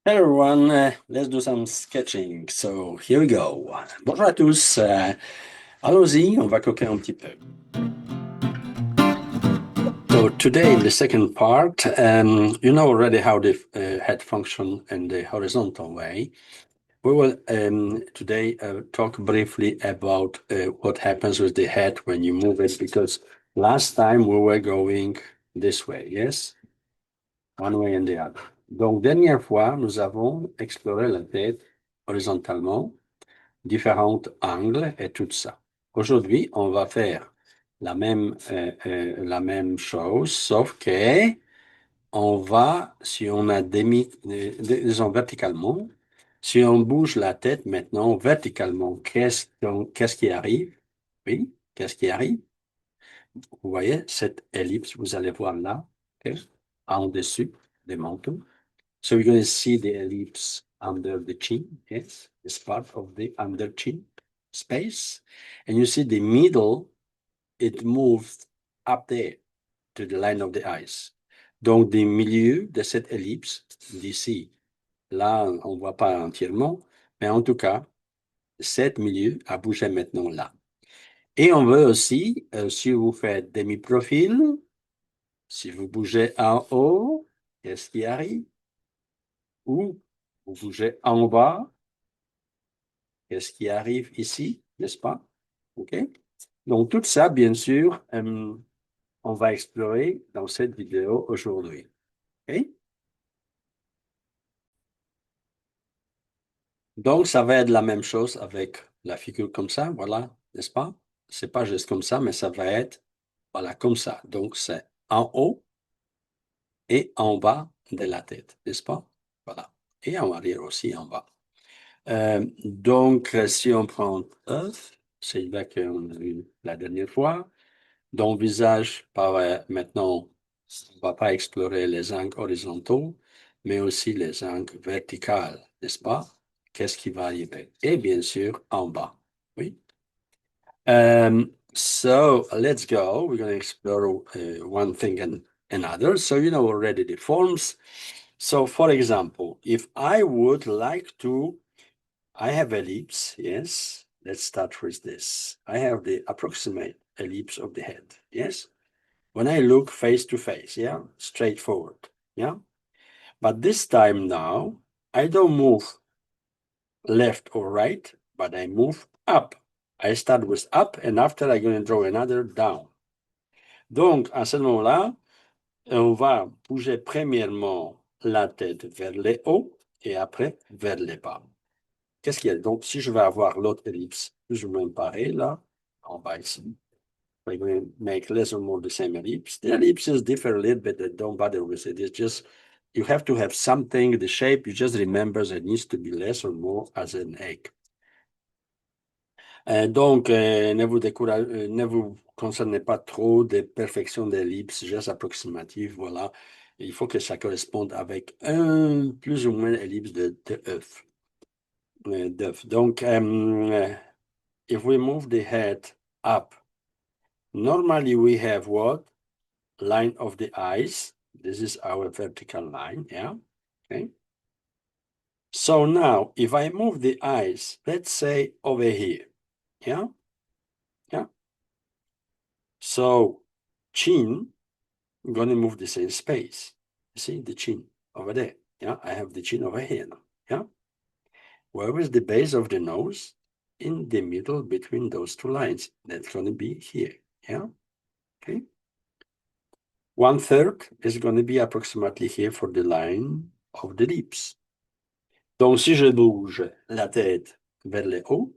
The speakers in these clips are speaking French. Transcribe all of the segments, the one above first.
Hello everyone, let's do some sketching. So here we go. Bonjour à tous. Allons-y, on va coquer un petit peu. So today in the second part, you know already how the head function in the horizontal way. We will today talk briefly about what happens with the head when you move it, because last time we were going this way, yes? One way and the other. Donc, dernière fois, nous avons exploré la tête horizontalement, différents angles et tout ça. Aujourd'hui, on va faire la même chose, sauf que on va, si on a disons verticalement, si on bouge la tête maintenant verticalement, qu'est-ce qui arrive? Oui, qu'est-ce qui arrive? Vous voyez cette ellipse, vous allez voir là, ok, en dessus des mentons. So you're going to see the ellipse under the chin, yes, it's part of the under chin space. And you see the middle, it moves up there to the line of the eyes. Donc, du milieu de cette ellipse, d'ici, là, on ne voit pas entièrement, mais en tout cas, cet milieu a bougé maintenant là. Et on veut aussi, si vous faites demi-profil, si vous bougez en haut, qu'est-ce qui arrive? Ou vous bougez en bas, qu'est-ce qui arrive ici, n'est-ce pas? OK? Donc, tout ça, bien sûr, on va explorer dans cette vidéo aujourd'hui. OK? Donc, ça va être la même chose avec la figure comme ça, voilà, n'est-ce pas? C'est pas juste comme ça, mais ça va être, voilà, comme ça. Donc, c'est en haut et en bas de la tête, n'est-ce pas? Voilà. Et en arrière aussi, en bas. Donc, si on prend œuf, c'est là qu'on a vu la dernière fois. Dans le visage, maintenant, on ne va pas explorer les angles horizontaux, mais aussi les angles verticaux, n'est-ce pas? Qu'est-ce qui va arriver? Et bien sûr, en bas. Oui. So let's go. We're going to explore one thing and another. So you know already the forms. So for example, if I would like to, I have ellipse, yes. Let's start with this. I have the approximate ellipse of the head, yes. When I look face to face, yeah, straightforward, yeah. But this time now, I don't move left or right, but I move up. I start with up, and after I'm going to draw another down. Donc, à ce moment-là, on va bouger premièrement la tête vers le haut et après vers le bas. Qu'est-ce qu'il y a? Donc, si je veux avoir l'autre ellipse plus ou moins pareil, là, en bas ici, we're going to make less or more the same ellipse. The ellipses differ a little bit, but don't bother with it. It's just, you have to have something, the shape, you just remember that it needs to be less or more as an egg. Donc, ne vous concernez pas trop des perfections d'ellipse, juste approximative, voilà. Il faut que ça corresponde avec un plus ou moins ellipse d'œuf. Donc, if we move the head up, normally we have what? Line of the eyes. This is our vertical line, yeah? Okay. So now, if I move the eyes, let's say over here, yeah? Yeah. So, chin, I'm going to move the same space. You see the chin over there, yeah? I have the chin over here now, yeah? Where is the base of the nose? In the middle between those two lines. That's going to be here, yeah? Okay. 1/3 is going to be approximately here for the line of the lips. Donc, si je bouge la tête vers le haut,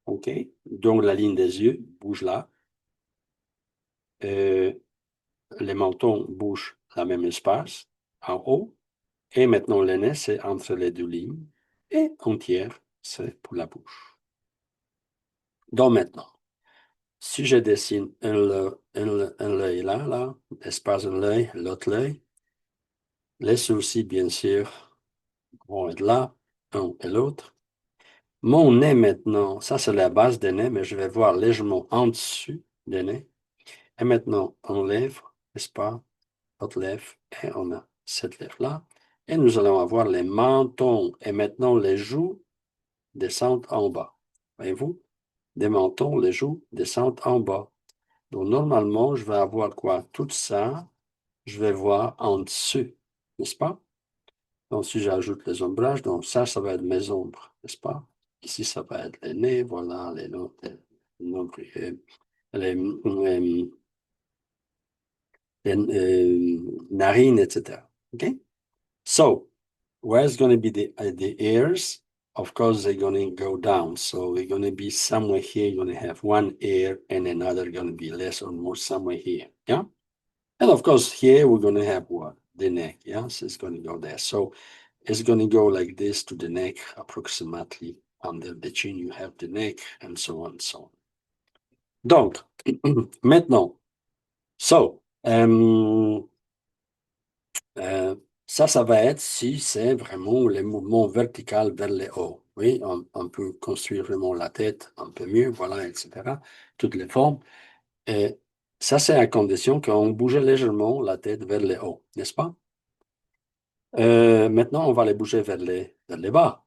OK, donc la ligne des yeux bouge là, les mentons bougent la même espace en haut, et maintenant le nez, c'est entre les deux lignes, et entière, c'est pour la bouche. Donc maintenant, si je dessine un œil là, espace un œil, l'autre œil, les sourcils, bien sûr, vont être là, un et l'autre. Mon nez maintenant, ça c'est la base des nez, mais je vais voir légèrement en dessus des nez. Et maintenant, on lève, n'est-ce pas? L'autre lèvre, et on a cette lèvre-là. Et nous allons avoir les mentons. Et maintenant, les joues descendent en bas. Voyez-vous? Des mentons, les joues descendent en bas. Donc, normalement, je vais avoir quoi? Tout ça, je vais voir en dessus, n'est-ce pas? Donc, si j'ajoute les ombrages, donc ça va être mes ombres, n'est-ce pas? Ici, ça va être les nez, voilà, les, narines, etc. Okay? So, where's going to be the ears? Of course, they're going to go down. So they're going to be somewhere here. You're going to have one ear and another going to be less or more somewhere here. Yeah. And of course, here we're going to have what? The neck. Yeah. So it's going to go there. So it's going to go like this to the neck, approximately. Under the chin, you have the neck, and so on and so on. Donc, maintenant, so, ça va être si c'est vraiment les mouvements verticaux vers le haut. Oui, on peut construire vraiment la tête un peu mieux, voilà, etc. Toutes les formes. Et ça, c'est à condition qu'on bouge légèrement la tête vers le haut, n'est-ce pas? Maintenant, on va les bouger vers les bas.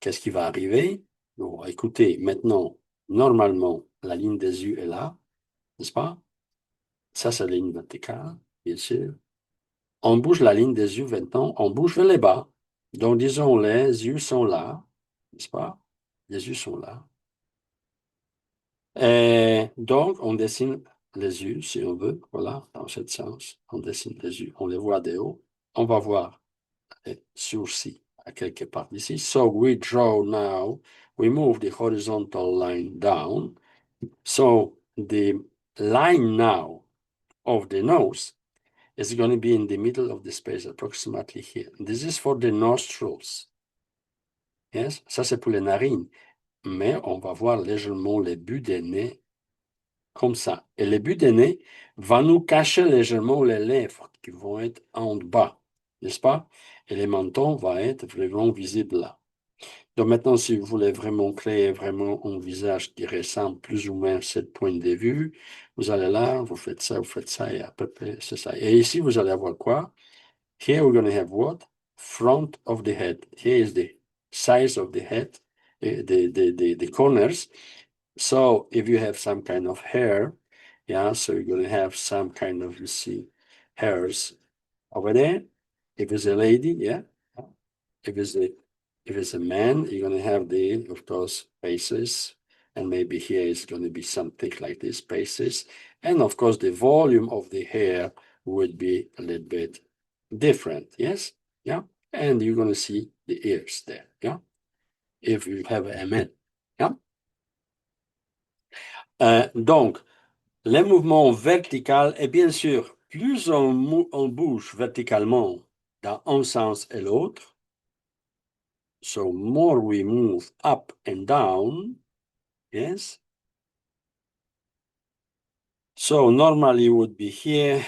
Qu'est-ce qui va arriver? Bon, écoutez, maintenant, normalement, la ligne des yeux est là, n'est-ce pas? Ça, c'est la ligne verticale, bien sûr. On bouge la ligne des yeux maintenant, on bouge vers les bas. Donc, disons, les yeux sont là, n'est-ce pas? Les yeux sont là. Et donc, on dessine les yeux, si on veut, voilà, dans ce sens. On dessine les yeux, on les voit de haut. On va voir les sourcils à quelque part ici. So, we draw now, we move the horizontal line down. So, the line now of the nose is going to be in the middle of the space, approximately here. This is for the nostrils. Yes? Ça, c'est pour les narines. Mais on va voir légèrement les buts des nez comme ça. Et les buts des nez va nous cacher légèrement les lèvres qui vont être en bas, n'est-ce pas? Et les mentons vont être vraiment visibles là. Donc maintenant, si vous voulez vraiment créer vraiment un visage qui ressemble plus ou moins à ce point de vue, vous allez là, vous faites ça, et à peu près, c'est ça. Et ici, vous allez avoir quoi? Here we're going to have what? Front of the head. Here is the size of the head, the corners. So if you have some kind of hair, yeah, so you're going to have some kind of, you see, hairs over there. If it's a lady, yeah. If it's a if it's a man, you're going to have the, of course, faces. And maybe here is going to be something like this, faces. And of course, the volume of the hair would be a little bit different, yes? Yeah. And you're going to see the ears there, yeah? If you have a man, yeah? Donc, les mouvements verticaux, et bien sûr, plus on bouge verticalement dans un sens et l'autre, so more we move up and down, yes? So normally would be here,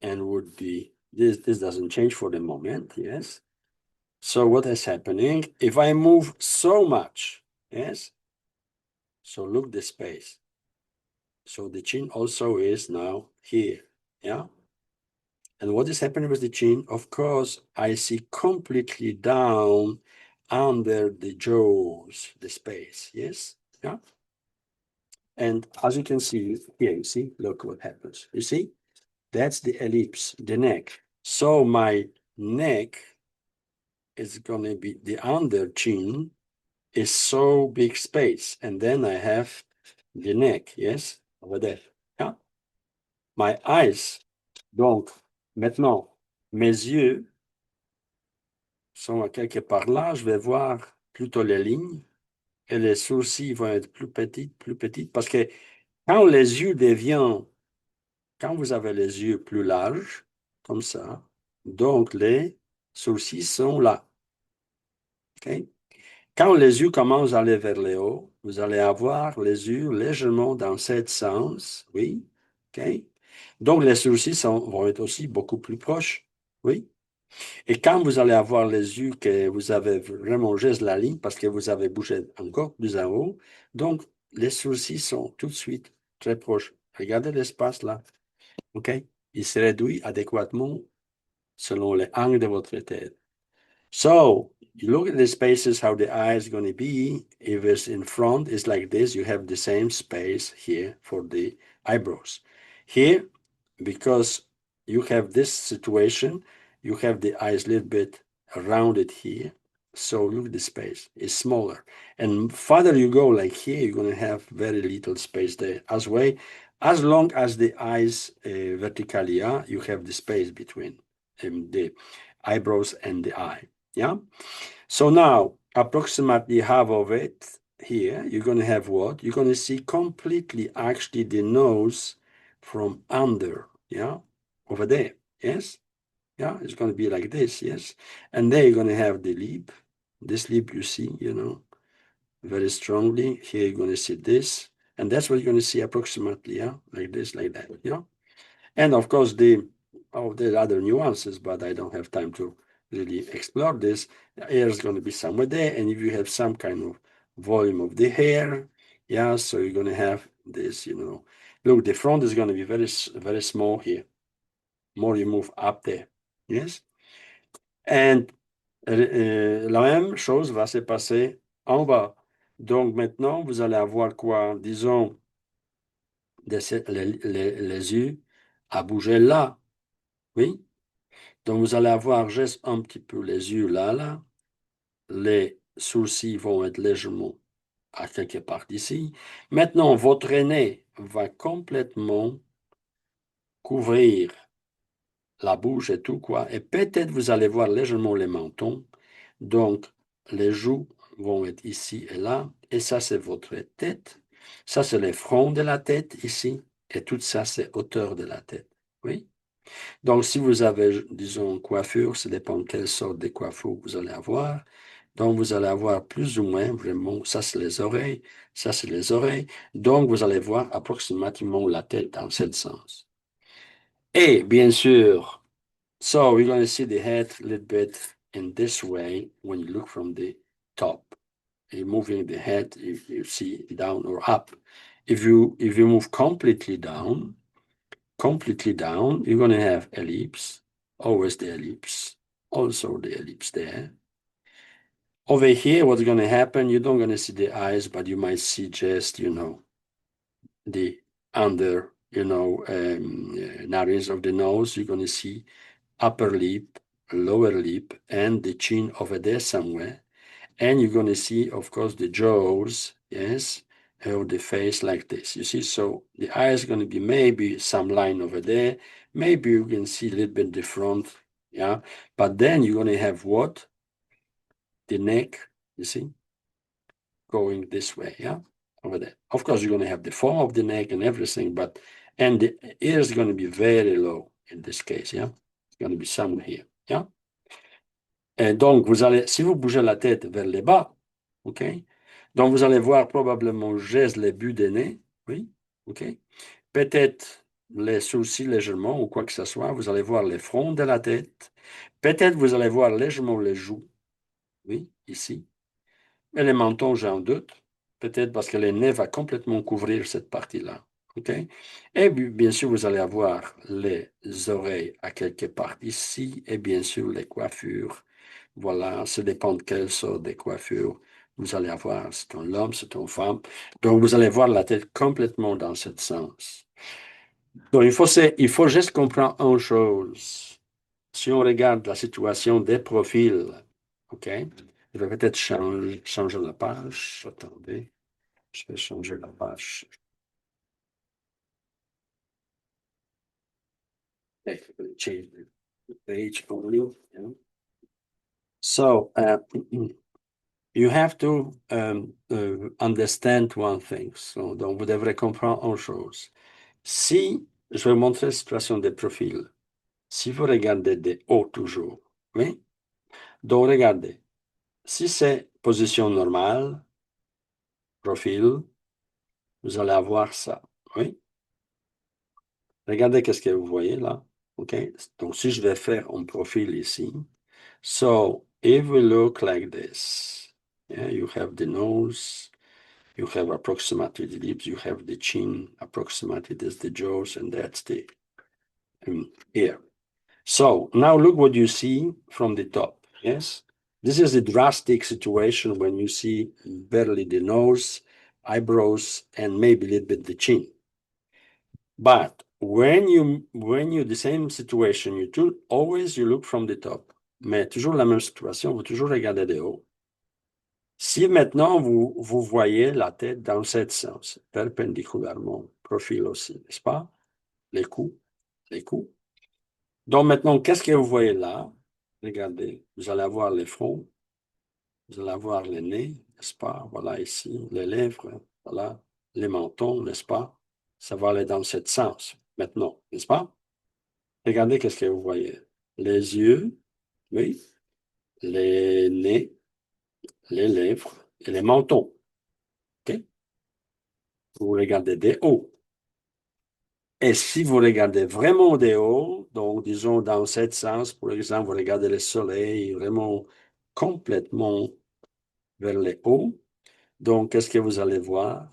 and would be, this doesn't change for the moment, yes? So what is happening? If I move so much, yes? So look the space. So the chin also is now here, yeah? And what is happening with the chin? Of course, I see completely down under the jaws, the space, yes? Yeah? And as you can see here, you see, look what happens. You see? That's the ellipse, the neck. So my neck is going to be, the under chin is so big space. And then I have the neck, yes, over there. Yeah? My eyes, donc, maintenant, mes yeux sont à quelque part là. Je vais voir plutôt les lignes et les sourcils vont être plus petites, parce que quand les yeux deviennent, quand vous avez les yeux plus larges, comme ça, donc les sourcils sont là. Okay? Quand les yeux commencent à aller vers le haut, vous allez avoir les yeux légèrement dans ce sens, oui. Okay? Donc les sourcils vont être aussi beaucoup plus proches, oui. Et quand vous allez avoir les yeux que vous avez vraiment juste la ligne parce que vous avez bougé encore plus en haut, donc les sourcils sont tout de suite très proches. Regardez l'espace là, OK? Il se réduit adéquatement selon les angles de votre tête. So you look at the spaces, how the eye is going to be. If it's in front, it's like this. You have the same space here for the eyebrows. Here, because you have this situation, you have the eyes a little bit rounded here. So look at the space, it's smaller. And farther you go, like here, you're going to have very little space there. As long as the eyes vertically are, you have the space between the eyebrows and the eye. Yeah. So now, approximately half of it here, you're going to have what? You're going to see completely actually the nose from under. Yeah. Over there. Yes. Yeah. It's going to be like this. Yes. And there you're going to have the lip. This lip you see, very strongly. Here you're going to see this. And that's what you're going to see approximately. Yeah. Like this, like that. Yeah. And of course, there are other nuances, but I don't have time to really explore this. The hair is going to be somewhere there. And if you have some kind of volume of the hair, yeah, so you're going to have this, Look, the front is going to be very, very small here. More you move up there. Yes. And la même chose va se passer en bas. Donc maintenant, vous allez avoir quoi? Disons, les yeux à bouger là. Oui. Donc, vous allez avoir juste un petit peu les yeux là. Les sourcils vont être légèrement à quelque part ici. Maintenant, votre nez va complètement couvrir la bouche et tout, quoi. Et peut-être vous allez voir légèrement les mentons. Donc, les joues vont être ici et là. Et ça, c'est votre tête. Ça, c'est le front de la tête ici. Et tout ça, c'est hauteur de la tête. Oui. Donc, si vous avez, disons, une coiffure, ça dépend de quelle sorte de coiffure vous allez avoir. Donc, vous allez avoir plus ou moins, vraiment, ça c'est les oreilles, ça c'est les oreilles. Donc, vous allez voir approximativement la tête dans ce sens. Et bien sûr, so we're going to see the head a little bit in this way when you look from the top. You're moving the head, you see down or up. If you move completely down, you're going to have ellipse, always the ellipse, also the ellipse there. Over here, what's going to happen, you don't going to see the eyes, but you might see just, the under, narrows of the nose. You're going to see upper lip, lower lip, and the chin over there somewhere. And you're going to see, of course, the jaws, yes, or the face like this. You see, so the eye is going to be maybe some line over there. Maybe you can see a little bit the front, yeah. But then you're going to have what? The neck, you see, going this way, yeah, over there. Of course, you're going to have the form of the neck and everything, and the ear is going to be very low in this case, yeah. It's going to be somewhere here, yeah. Et donc, si vous bougez la tête vers le bas, OK? Donc, vous allez voir probablement juste les buts des nez, oui, OK? Peut-être les sourcils légèrement ou quoi que ce soit. Vous allez voir les fronts de la tête. Peut-être vous allez voir légèrement les joues, oui, ici. Et les mentons, j'en doute. Peut-être parce que le nez va complètement couvrir cette partie-là, OK? Et bien sûr, vous allez avoir les oreilles à quelque part ici et bien sûr les coiffures. Voilà, ça dépend de quelle sorte de coiffure vous allez avoir. C'est un homme, c'est une femme. Donc, vous allez voir la tête complètement dans ce sens. Donc, il faut juste comprendre une chose. Si on regarde la situation des profils, OK? Je vais peut-être changer la page. Attendez, je vais changer la page. Change the page only. Yeah. So, you have to understand one thing. So, donc, vous devrez comprendre une chose. Si, je vais vous montrer la situation des profils. Si vous regardez de haut toujours, oui? Donc, regardez. Si c'est position normale, profil, vous allez avoir ça, oui? Regardez qu'est-ce que vous voyez là, OK? Donc, si je vais faire un profil ici, so, if we look like this, yeah, you have the nose, you have approximately the lips, you have the chin, approximately that's the jaws, and that's the ear. So now look what you see from the top. Yes, this is a drastic situation when you see barely the nose, eyebrows, and maybe a little bit the chin. But when you the same situation, always you look from the top. Mais toujours la même situation, vous toujours regarder de haut. Si maintenant vous voyez la tête dans cet sens, perpendiculairement, profil aussi, n'est-ce pas? Les coups, les coups. Donc maintenant, qu'est-ce que vous voyez là? Regardez, vous allez avoir les fronts, vous allez avoir les nez, n'est-ce pas? Voilà ici, les lèvres, voilà, les mentons, n'est-ce pas? Ça va aller dans ce sens maintenant, n'est-ce pas? Regardez qu'est-ce que vous voyez. Les yeux, oui, les nez, les lèvres et les mentons. OK? Vous regardez des hauts. Et si vous regardez vraiment des hauts, donc disons dans ce sens, par exemple, vous regardez le soleil vraiment complètement vers les hauts, donc qu'est-ce que vous allez voir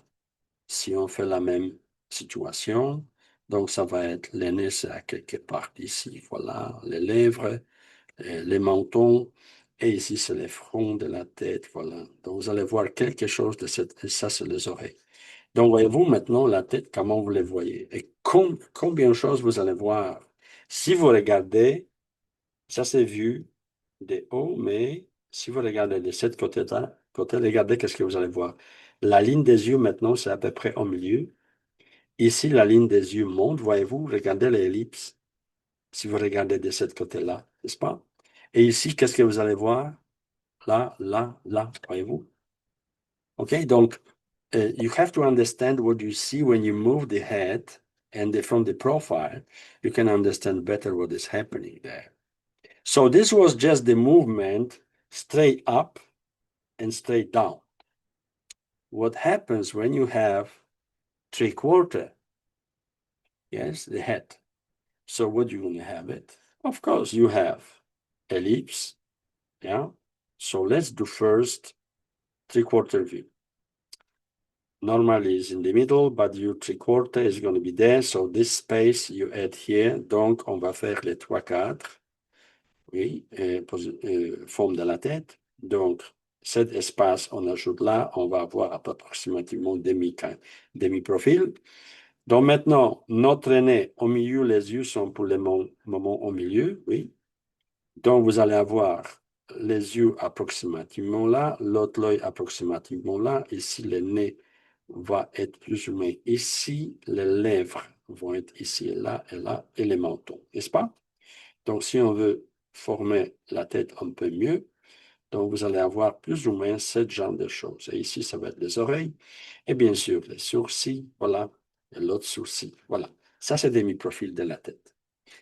si on fait la même situation? Donc ça va être les nez, c'est à quelque part ici, voilà, les lèvres, les mentons, et ici c'est les fronts de la tête, voilà. Donc vous allez voir quelque chose de cette, et ça c'est les oreilles. Donc, voyez-vous maintenant la tête, comment vous les voyez et combien de choses vous allez voir. Si vous regardez, ça c'est vu de haut, mais si vous regardez de cette côté-là, regardez qu'est-ce que vous allez voir. La ligne des yeux maintenant, c'est à peu près au milieu. Ici, la ligne des yeux monte, voyez-vous, regardez l'ellipse. Si vous regardez de cette côté-là, n'est-ce pas? Et ici, qu'est-ce que vous allez voir? Là, là, là, voyez-vous? OK, donc, you have to understand what you see when you move the head and from the profile, you can understand better what is happening there. So this was just the movement straight up and straight down. What happens when you have 3/4? Yes, the head. So what you going to have it? Of course, you have ellipse. Yeah. So let's do first 3/4 view. Normally is in the middle, but your 3/4 is going to be there. So this space you add here. Donc, on va faire les 3/4. Oui, forme de la tête. Donc, cet espace, on ajoute là, on va avoir approximativement demi-profil. Donc, maintenant, notre nez au milieu, les yeux sont pour le moment au milieu, oui. Donc, vous allez avoir les yeux approximativement là, l'autre œil approximativement là. Ici, le nez va être plus ou moins ici, les lèvres vont être ici et les mentons, n'est-ce pas? Donc, si on veut former la tête un peu mieux, donc vous allez avoir plus ou moins ce genre de choses. Et ici, ça va être les oreilles et bien sûr les sourcils, voilà, et l'autre sourcil, voilà. Ça, c'est demi-profil de la tête.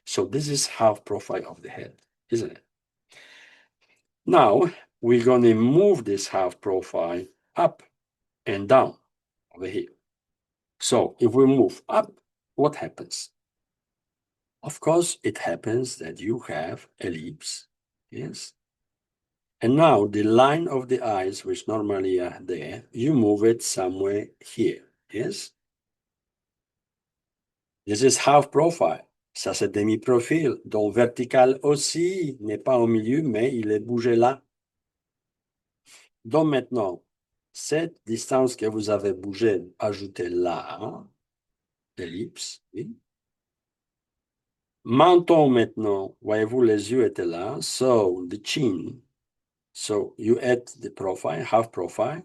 So this is half profile of the head, isn't it? Now, we're going to move this half profile up and down over here. So if we move up, what happens? Of course, it happens that you have ellipse, yes? And now the line of the eyes, which normally are there, you move it somewhere here, yes? This is half profile. Ça, c'est demi-profil. Donc, vertical aussi n'est pas au milieu, mais il est bougé là. Donc, maintenant, cette distance que vous avez bougée, ajoutez là, hein? Ellipse, oui. Menton maintenant, voyez-vous, les yeux étaient là. So, the chin. So, you add the profile, half profile.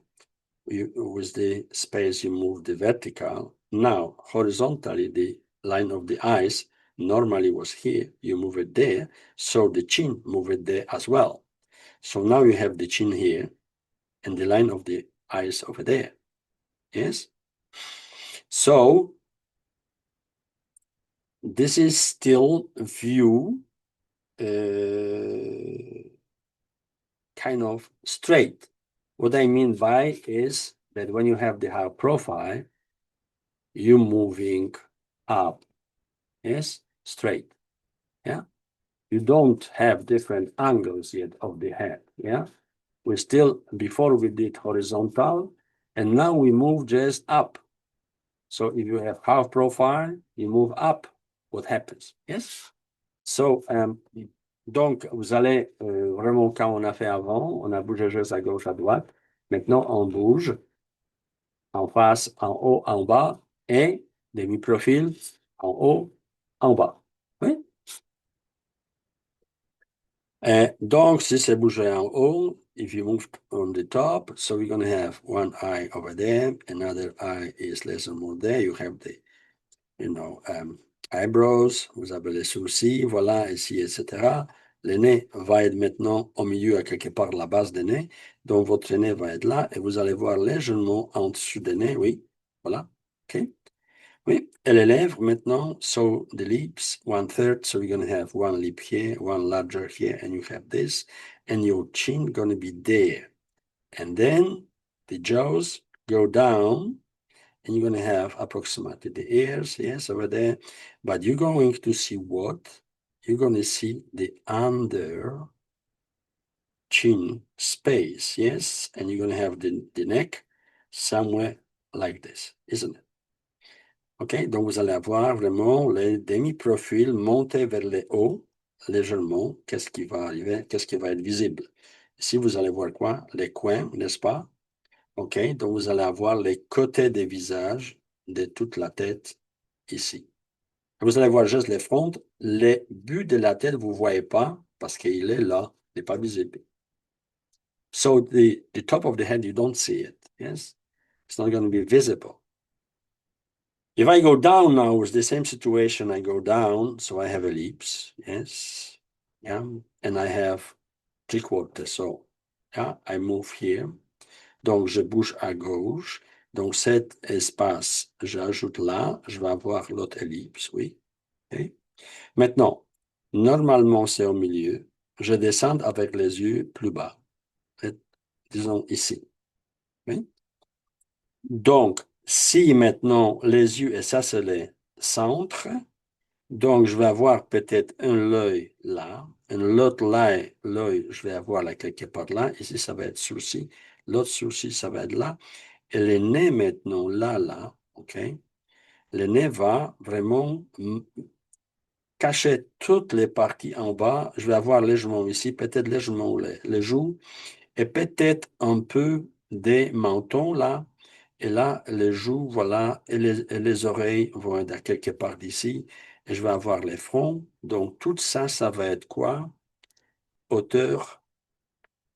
With the space, you move the vertical. Now, horizontally, the line of the eyes normally was here. You move it there. So the chin, move it there as well. So now you have the chin here and the line of the eyes over there. Yes? So this is still view kind of straight. What I mean by is that when you have the high profile, you're moving up, yes, straight, yeah. You don't have different angles yet of the head, yeah. We still, before we did horizontal, and now we move just up. So if you have half profile, you move up, what happens, yes? Donc, vous allez vraiment, quand on a fait avant, on a bougé juste à gauche, à droite. Maintenant, on bouge en face, en haut, en bas et demi-profil en haut, en bas. Oui? Donc, si c'est bougé en haut, if you move on the top, so we're going to have one eye over there, another eye is less or more there. You have the, you know, eyebrows, vous avez les sourcils, voilà, ici, etc. Le nez va être maintenant au milieu, à quelque part, la base du nez. Donc, votre nez va être là et vous allez voir légèrement en dessous du nez, oui, voilà, OK? Oui, et les lèvres maintenant, so the lips, 1/3, so you're going to have one lip here, one larger here, and you have this, and your chin going to be there. And then the jaws go down, and you're going to have approximately the ears, yes, over there, but you're going to see what? You're going to see the under chin space, yes, and you're going to have the neck somewhere like this, isn't it? OK? Donc, vous allez avoir vraiment les demi-profils montés vers le haut, légèrement. Qu'est-ce qui va arriver? Qu'est-ce qui va être visible? Ici, vous allez voir quoi? Les coins, n'est-ce pas? OK? Donc, vous allez avoir les côtés des visages de toute la tête ici. Vous allez voir juste les fronts. Les buts de la tête, vous ne voyez pas parce qu'il est là. Il n'est pas visible. So, the top of the head, you don't see it. Yes? It's not going to be visible. If I go down now, it's the same situation. I go down, so I have ellipse, yes, yeah, and I have three-quarter. So, yeah, I move here. Donc, je bouge à gauche. Donc, cet espace, j'ajoute là. Je vais avoir l'autre ellipse, oui. Okay. Maintenant, normalement, c'est au milieu. Je descends avec les yeux plus bas. Disons ici. Oui. Donc, si maintenant les yeux, et ça, c'est les centres, donc je vais avoir peut-être un œil là, un autre l'œil, je vais avoir là quelque part là, ici, ça va être sourcil, l'autre sourcil, ça va être là, et le nez maintenant, là, OK? Le nez va vraiment cacher toutes les parties en bas. Je vais avoir légèrement ici, peut-être légèrement les joues, et peut-être un peu des mentons là. Et là, les joues, voilà, et les oreilles vont être à quelque part d'ici. Et je vais avoir les fronts. Donc, tout ça, ça va être quoi? Hauteur,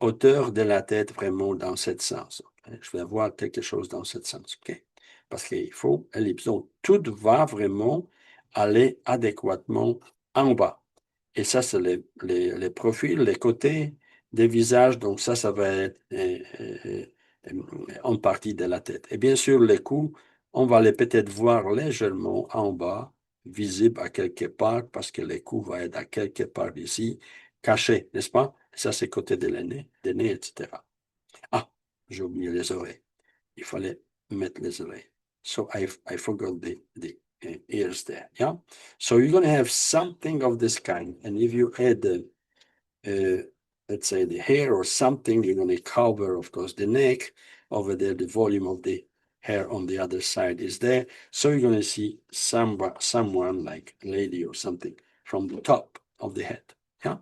hauteur de la tête vraiment dans ce sens. Okay? Je vais avoir quelque chose dans ce sens. OK? Parce qu'il faut ellipse. Donc, tout va vraiment aller adéquatement en bas. Et ça, c'est les profils, les côtés des visages. Donc, ça va être en partie de la tête. Et bien sûr, les coups, on va les peut-être voir légèrement en bas, visibles à quelque part, parce que les coups vont être à quelque part ici, cachés, n'est-ce pas? Ça, c'est côté de l'aîné, des nez, etc. Ah, j'ai oublié les oreilles. Il fallait mettre les oreilles. So I forgot the ears there. Yeah. So you're going to have something of this kind. And if you add let's say the hair or something, you're going to cover, of course, the neck. Over there, the volume of the hair on the other side is there. So you're going to see someone like a lady or something from the top of the head. Yeah.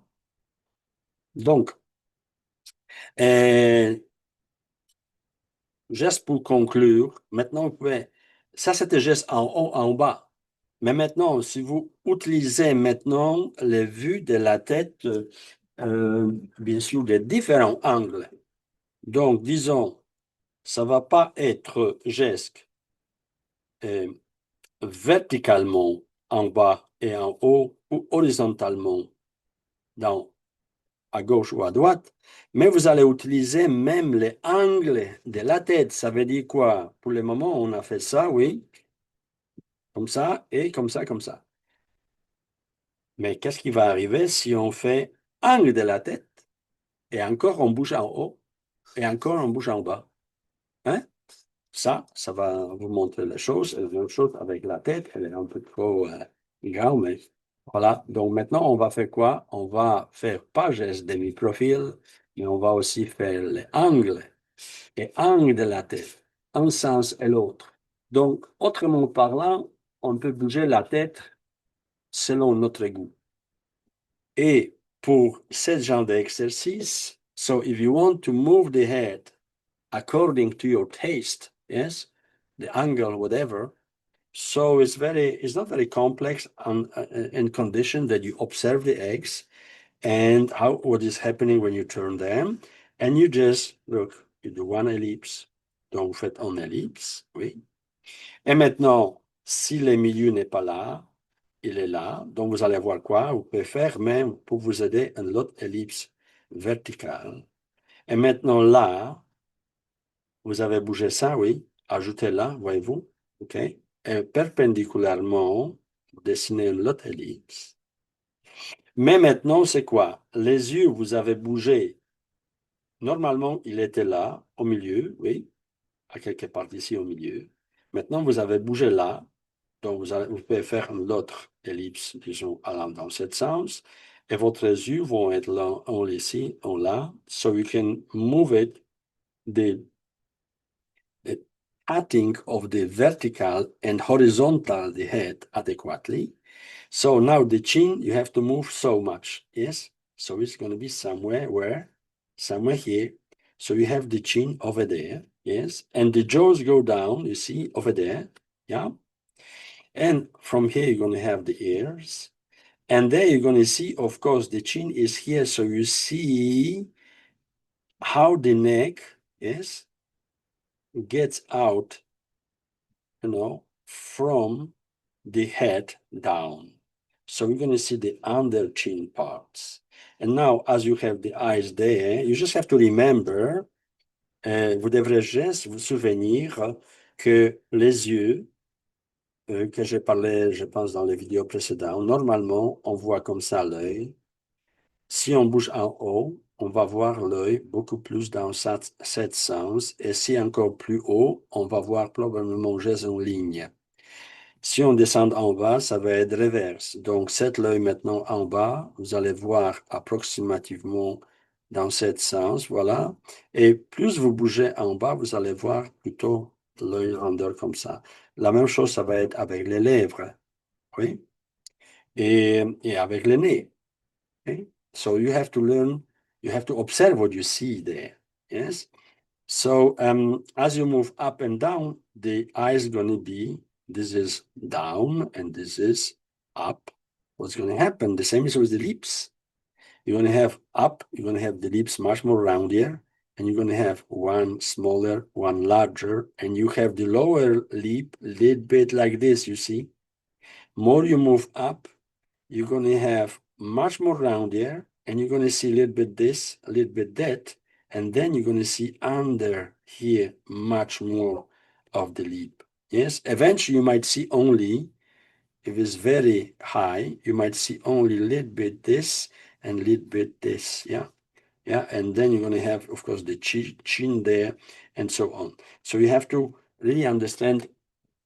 Donc, juste pour conclure, maintenant, vous pouvez, ça c'était juste en haut, en bas. Mais maintenant, si vous utilisez maintenant les vues de la tête, bien sûr, de différents angles. Donc, disons, ça ne va pas être geste verticalement en bas et en haut ou horizontalement à gauche ou à droite, mais vous allez utiliser même les angles de la tête. Ça veut dire quoi? Pour le moment, on a fait ça, oui, comme ça et comme ça, comme ça. Mais qu'est-ce qui va arriver si on fait angle de la tête et encore on bouge en haut et encore on bouge en bas? Hein? Ça va vous montrer les choses. Et la même chose avec la tête, elle est un peu trop grande, mais voilà. Donc maintenant, on va faire quoi? On va faire pas juste demi-profil, mais on va aussi faire les angles et angles de la tête, un sens et l'autre. Donc, autrement parlant, on peut bouger la tête selon notre goût. Et pour ce genre d'exercice, so if you want to move the head according to your taste, yes, the angle, whatever, so it's not very complex in condition that you observe the eggs and what is happening when you turn them, and you just look, you do one ellipse, donc vous faites en ellipse, oui. Et maintenant, si le milieu n'est pas là, il est là, donc vous allez voir quoi? Vous pouvez faire même pour vous aider une autre ellipse verticale. Et maintenant là, vous avez bougé ça, oui, ajoutez là, voyez-vous, ok? Et perpendiculairement, vous dessinez une autre ellipse. Mais maintenant, c'est quoi? Les yeux, vous avez bougé. Normalement, il était là, au milieu, oui, à quelque part ici au milieu. Maintenant, vous avez bougé là, donc vous pouvez faire une autre ellipse, disons, allant dans ce sens, et votre yeux vont être là, en ici, en là, so you can move it, the cutting of the vertical and horizontal the head adequately. So now the chin, you have to move so much, yes? So it's going to be somewhere where? Somewhere here. So you have the chin over there, yes? And the jaws go down, you see, over there, yeah? And from here, you're going to have the ears. And there you're going to see, of course, the chin is here. So you see how the neck, yes, gets out, from the head down. So we're going to see the under chin parts. And now, as you have the eyes there, you just have to remember, vous devrez juste vous souvenir que les yeux, que j'ai parlé, je pense, dans les vidéos précédentes, normalement, on voit comme ça l'œil. Si on bouge en haut, on va voir l'œil beaucoup plus dans cet sens. Et si encore plus haut, on va voir probablement juste en ligne. Si on descend en bas, ça va être reverse. Donc, cet œil maintenant en bas, vous allez voir approximativement dans ce sens, voilà. Et plus vous bougez en bas, vous allez voir plutôt l'œil rondeur comme ça. La même chose, ça va être avec les lèvres, oui, et avec le nez. Okay? So you have to learn, you have to observe what you see there, yes? So as you move up and down, the eye is going to be, this is down and this is up. What's going to happen? The same is with the lips. You're going to have up, you're going to have the lips much more roundier, and you're going to have one smaller, one larger, and you have the lower lip a little bit like this, you see. More you move up, you're going to have much more roundier, and you're going to see a little bit this, a little bit that, and then you're going to see under here much more of the lip. Yes, eventually you might see only, if it's very high, you might see only a little bit this and a little bit this, yeah. Yeah, and then you're going to have, of course, the chin there and so on. So you have to really understand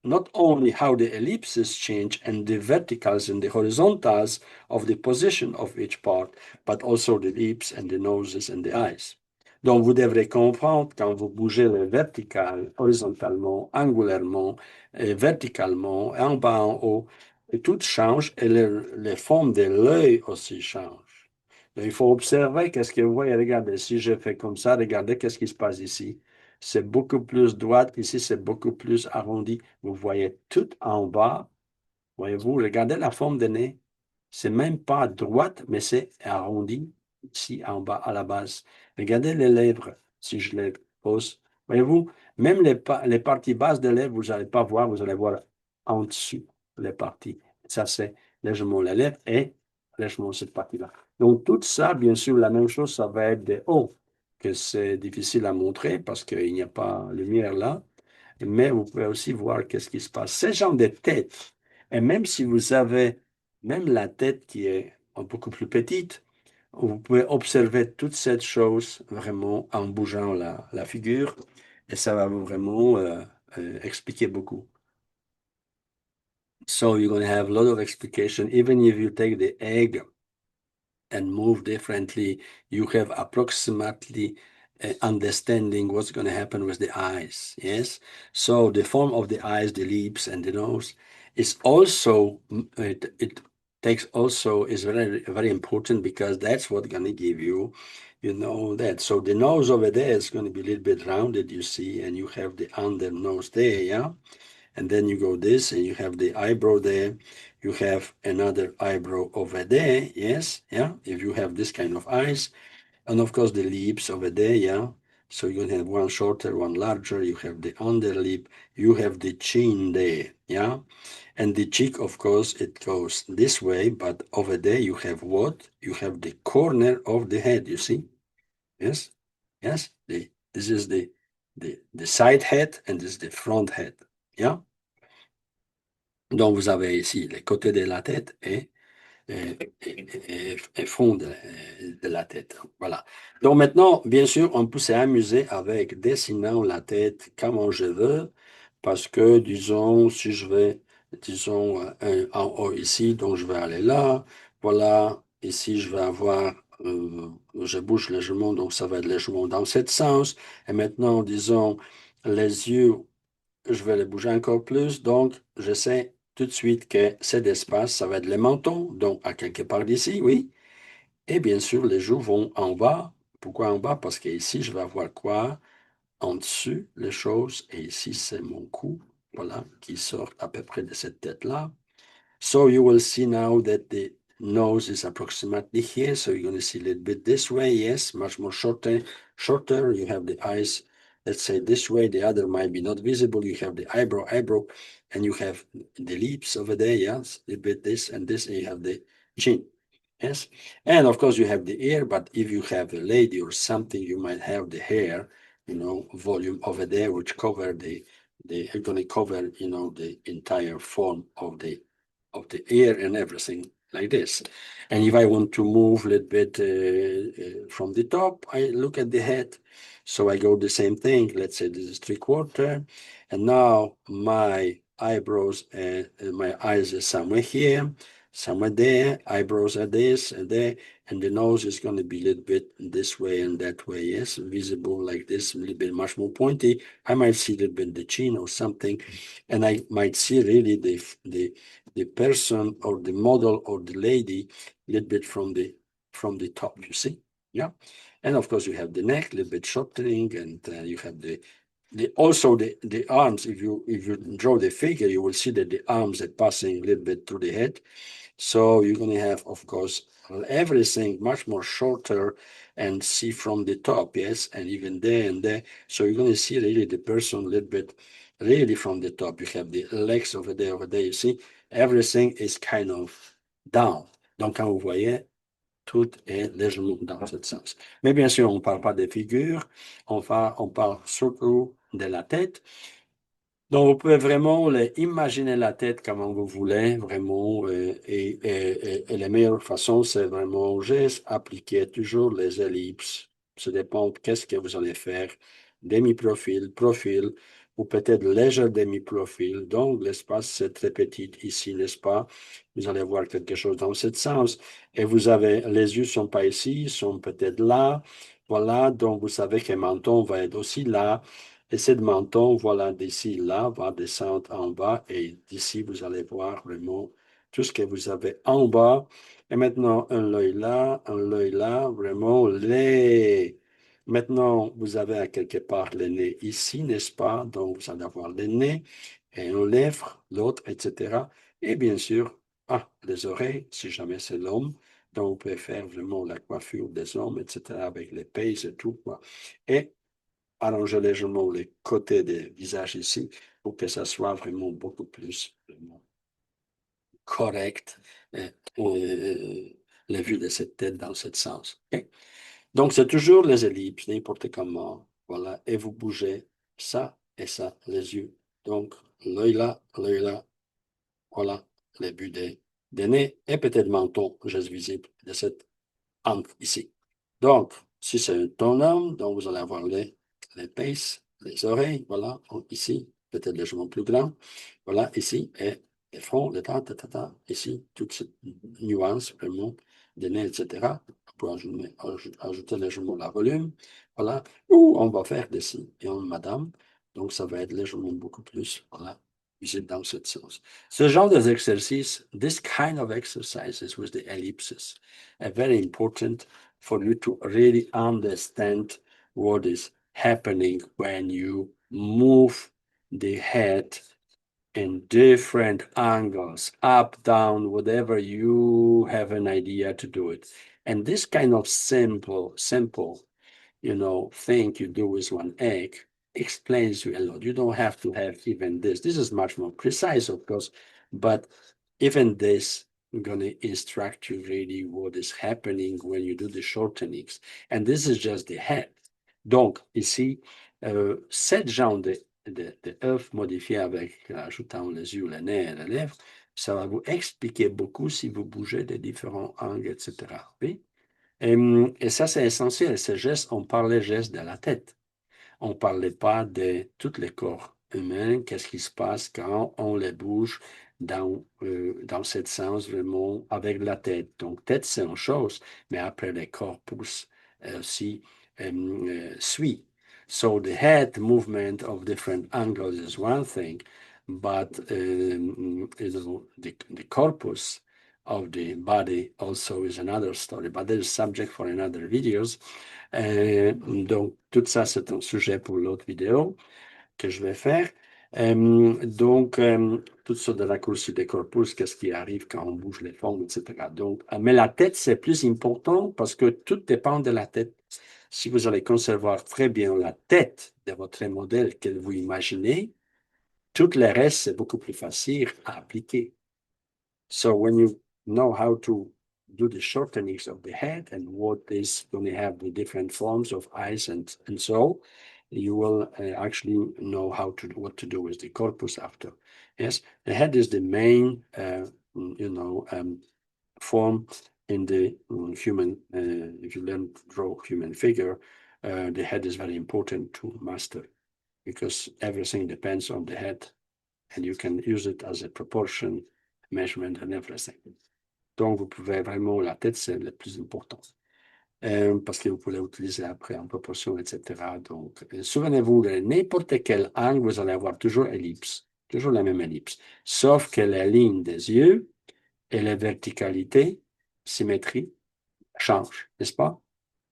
not only how the ellipses change and the verticals and the horizontals of the position of each part, but also the lips and the noses and the eyes. Donc, vous devrez comprendre quand vous bougez le vertical, horizontalement, angulairement, et verticalement, en bas, en haut, et tout change et les formes de l'œil aussi changent. Donc, il faut observer qu'est-ce que vous voyez. Regardez, si je fais comme ça, regardez qu'est-ce qui se passe ici. C'est beaucoup plus droite, ici c'est beaucoup plus arrondi. Vous voyez tout en bas, voyez-vous, regardez la forme de nez. C'est même pas droite, mais c'est arrondi ici en bas à la base. Regardez les lèvres, si je les pose. Voyez-vous, même les parties basses des lèvres, vous n'allez pas voir, vous allez voir en dessous les parties. Ça, c'est légèrement les lèvres et légèrement cette partie-là. Donc, tout ça, bien sûr, la même chose, ça va être des hauts, que c'est difficile à montrer parce qu'il n'y a pas lumière là. Mais vous pouvez aussi voir qu'est-ce qui se passe. Ce genre de tête, et même si vous avez même la tête qui est beaucoup plus petite, vous pouvez observer toute cette chose vraiment en bougeant la figure et ça va vous vraiment expliquer beaucoup. So you're going to have a lot of explication. Even if you take the egg and move differently, you have approximately understanding what's going to happen with the eyes. Yes. So the form of the eyes, the lips, and the nose is also it text also is very, very important because that's what's going to give you, that. So the nose over there is going to be a little bit rounded, you see, and you have the under nose there, yeah? And then you go this, and you have the eyebrow there. You have another eyebrow over there, yes, yeah? If you have this kind of eyes. And of course, the lips over there, yeah? So you're going to have one shorter, one larger. You have the underlip. You have the chin there, yeah? And the cheek, of course, it goes this way, but over there you have what? You have the corner of the head, you see? Yes? Yes? This is the side head and this is the front head. Yeah? Donc vous avez ici les côtés de la tête et fond de la tête. Voilà. Donc maintenant, bien sûr, on peut s'amuser avec dessinant la tête comme je veux, parce que, disons, si je vais, disons, en haut ici, donc je vais aller là, voilà, ici je vais avoir, je bouge légèrement, donc ça va être légèrement dans ce sens, et maintenant, disons, les yeux, je vais les bouger encore plus, donc je sais tout de suite que cet espace, ça va être le menton, donc à quelque part d'ici, oui. Et bien sûr, les joues vont en bas. Pourquoi en bas? Parce qu'ici, je vais avoir quoi? En dessus, les choses, et ici, c'est mon cou, voilà, qui sort à peu près de cette tête-là. So you will see now that the nose is approximately here. So you're going to see a little bit this way. Yes, much more shorter. Shorter. You have the eyes, let's say this way. The other might be not visible. You have the eyebrow, and you have the lips over there. Yes, a bit this and this, and you have the chin. Yes, and of course you have the ear. But if you have a lady or something, you might have the hair, volume over there, which cover the going to cover, the entire form of the ear and everything like this. And if I want to move a little bit from the top, I look at the head. So I go the same thing. Let's say this is 3/4. And now my eyebrows, my eyes are somewhere here, somewhere there. Eyebrows are this and there. And the nose is going to be a little bit this way and that way. Yes, visible like this, a little bit much more pointy. I might see a little bit the chin or something. And I might see really the person or the model or the lady a little bit from the top, you see? Yeah. And of course you have the neck, a little bit shortening, and you have also the arms. If you draw the figure, you will see that the arms are passing a little bit through the head. So you're going to have, of course, everything much more shorter and see from the top, yes, and even there and there. So you're going to see really the person a little bit really from the top. You have the legs over there, you see, everything is kind of down. Donc, quand vous voyez, tout est légèrement dans ce sens. Mais bien sûr, on ne parle pas des figures, on parle surtout de la tête. Donc, vous pouvez vraiment imaginer la tête comme vous voulez, vraiment. Et la meilleure façon, c'est vraiment juste appliquer toujours les ellipses. Ça dépend de qu'est-ce que vous allez faire. Demi-profil, profil, ou peut-être léger demi-profil. Donc, l'espace, c'est très petit ici, n'est-ce pas? Vous allez voir quelque chose dans ce sens. Et vous avez, les yeux ne sont pas ici, ils sont peut-être là. Voilà, donc vous savez que le menton va être aussi là. Et ce menton, voilà, d'ici là, va descendre en bas. Et d'ici, vous allez voir vraiment tout ce que vous avez en bas. Et maintenant, un œil là, vraiment les. Maintenant, vous avez à quelque part le nez ici, n'est-ce pas? Donc, vous allez avoir le nez et un lèvre, l'autre, etc. Et bien sûr, les oreilles, si jamais c'est l'homme. Donc, vous pouvez faire vraiment la coiffure des hommes, etc., avec les pinces et tout, quoi. Et allonger légèrement les côtés des visages ici pour que ça soit vraiment beaucoup plus vraiment correct, la vue de cette tête dans ce sens. Ok? Donc, c'est toujours les ellipses, n'importe comment. Voilà, et vous bougez ça et ça, les yeux. Donc, l'œil là, voilà, le but des nez et peut-être menton, geste visible de cette entre ici. Donc, si c'est ton homme, donc vous allez avoir les pinces, les oreilles, voilà, ici, peut-être légèrement plus grand, voilà, ici, et le front, le temps, ici, toute cette nuance, vraiment, des nez, etc. On peut ajouter légèrement la volume, voilà, ou on va faire d'ici, et en madame, donc ça va être légèrement beaucoup plus, voilà, dans cette sens. Ce genre d'exercice, this kind of exercises with the ellipses are very important for you to really understand what is happening when you move the head in different angles, up, down, whatever you have an idea to do it. And this kind of simple, thing you do with one egg explains you a lot. You don't have to have even this. This is much more precise, of course, but even this going to instruct you really what is happening when you do the shortenings. And this is just the head. Donc, ici, cette genre de œuf modifié avec ajoutant les yeux, le nez et les lèvres, ça va vous expliquer beaucoup si vous bougez de différents angles, etc. Oui? Et ça, c'est essentiel. Ces gestes, on parlait gestes de la tête. On ne parlait pas de tous les corps humains, qu'est-ce qui se passe quand on les bouge dans ce sens vraiment avec la tête. Donc, tête, c'est une chose, mais après, les corps poussent aussi, suit. So, the head movement of different angles is one thing, but the corpus of the body also is another story, but that is subject for another videos. Donc, tout ça, c'est un sujet pour l'autre vidéo que je vais faire. Donc, tout ça de la course des corpus, qu'est-ce qui arrive quand on bouge les formes, etc. Donc, mais la tête, c'est plus important parce que tout dépend de la tête. Si vous allez concevoir très bien la tête de votre modèle que vous imaginez, tout le reste, c'est beaucoup plus facile à appliquer. So when you know how to do the shortenings of the head and what is going to have the different forms of eyes and so, you will actually know what to do with the corpus after. Yes, the head is the main, form in the human. If you learn to draw human figure, the head is very important to master because everything depends on the head, and you can use it as a proportion, measurement, and everything. Donc, vous pouvez vraiment, la tête, c'est le plus important. Parce que vous pouvez l'utiliser après en proportion, etc. Donc, souvenez-vous, de n'importe quel angle, vous allez avoir toujours ellipse, toujours la même ellipse. Sauf que la ligne des yeux et la verticalité, symétrie, changent, n'est-ce pas?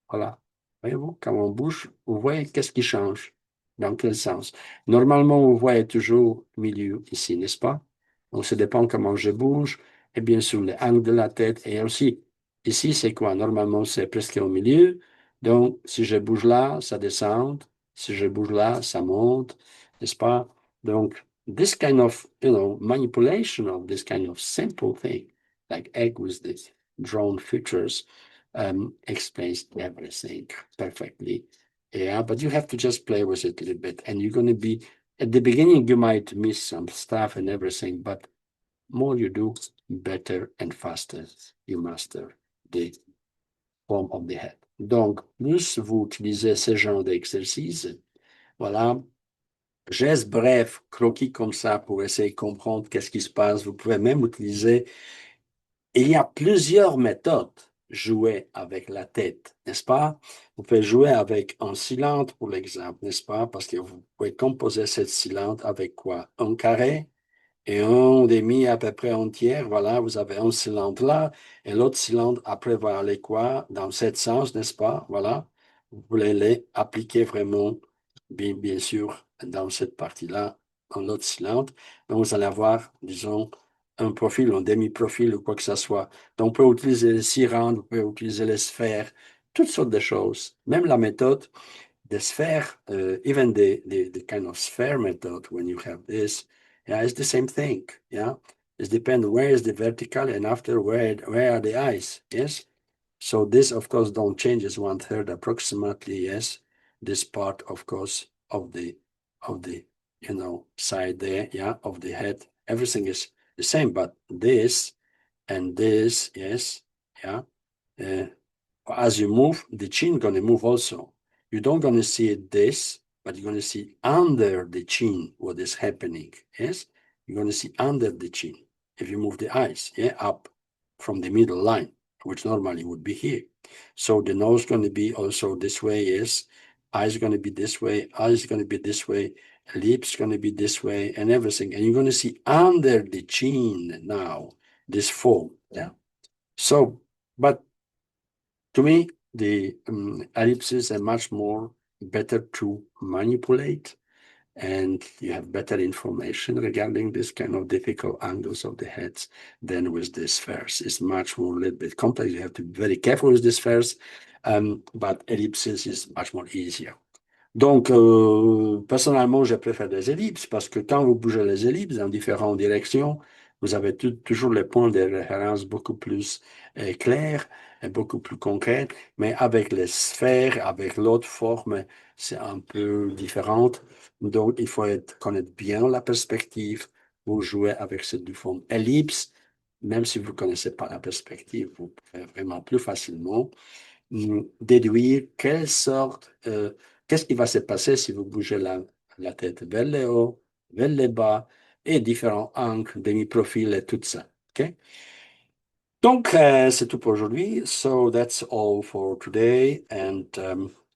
Voilà. Voyez-vous, quand on bouge, vous voyez qu'est-ce qui change, dans quel sens. Normalement, vous voyez toujours milieu ici, n'est-ce pas? Donc, ça dépend comment je bouge, et bien sûr, l'angle de la tête, et aussi, ici, c'est quoi? Normalement, c'est presque au milieu. Donc, si je bouge là, ça descend. Si je bouge là, ça monte, n'est-ce pas? Donc, this kind of, manipulation of this kind of simple thing, like egg with the drawn features, explains everything perfectly. Yeah, but you have to just play with it a little bit. And you're going to be, at the beginning, you might miss some stuff and everything, but more you do, better and faster you master the form of the head. Donc, plus vous utilisez ce genre d'exercice, voilà, gestes brefs, croquis comme ça pour essayer de comprendre qu'est-ce qui se passe. Vous pouvez même utiliser, il y a plusieurs méthodes jouer avec la tête, n'est-ce pas? Vous pouvez jouer avec un cylindre, pour l'exemple, n'est-ce pas? Parce que vous pouvez composer cette cylindre avec quoi? Un carré et un demi à peu près entier. Voilà, vous avez un cylindre là et l'autre cylindre après va aller quoi? Dans ce sens, n'est-ce pas? Voilà, vous voulez les appliquer vraiment, bien sûr, dans cette partie-là, en l'autre cylindre. Donc, vous allez avoir, disons, un profil, un demi-profil ou quoi que ce soit. Donc, on peut utiliser les cylindres, on peut utiliser les sphères, toutes sortes de choses. Même la méthode des sphères, even the kind of sphere method, when you have this, yeah, it's the same thing. Yeah, it depends where is the vertical and after where are the eyes. Yes. So this, of course, don't change. Is 1/3 approximately. Yes, this part, of course, of the side there. Yeah, of the head. Everything is the same, but this and this, yes, yeah. As you move, the chin gonna move also. You don't gonna see this, but you're gonna see under the chin what is happening. Yes, you're gonna see under the chin if you move the eyes, yeah, up from the middle line, which normally would be here. So the nose gonna be also this way. Yes, eyes gonna be this way. Eyes gonna be this way, ellipse going to be this way and everything. And you're going to see under the chin now, this form. Yeah. So, but to me, the ellipses are much more better to manipulate, and you have better information regarding this kind of difficult angles of the heads than with the spheres. It's much more a little bit complex. You have to be very careful with the spheres, but ellipses is much more easier. Donc, personnellement, je préfère les ellipses parce que quand vous bougez les ellipses dans différentes directions, vous avez toujours les points de référence beaucoup plus clairs et beaucoup plus concrets. Mais avec les sphères, avec l'autre forme, c'est un peu différent. Donc, il faut connaître bien la perspective pour jouer avec cette deux formes. Ellipse, même si vous ne connaissez pas la perspective, vous pouvez vraiment plus facilement déduire quelle sorte, qu'est-ce qui va se passer si vous bougez la tête vers le haut, vers le bas, et différents angles, demi-profil et tout ça. OK? Donc, c'est tout pour aujourd'hui. So, that's all for today, and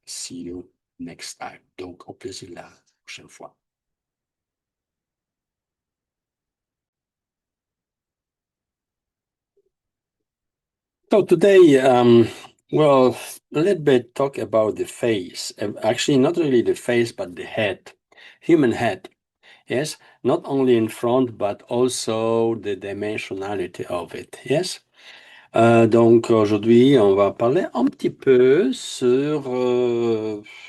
see you next time. Donc, au plaisir la prochaine fois. So today, well, a little bit talk about the face. Actually, not really the face, but the head, human head. Yes, not only in front, but also the dimensionality of it. Yes. Donc aujourd'hui, on va parler un petit peu sur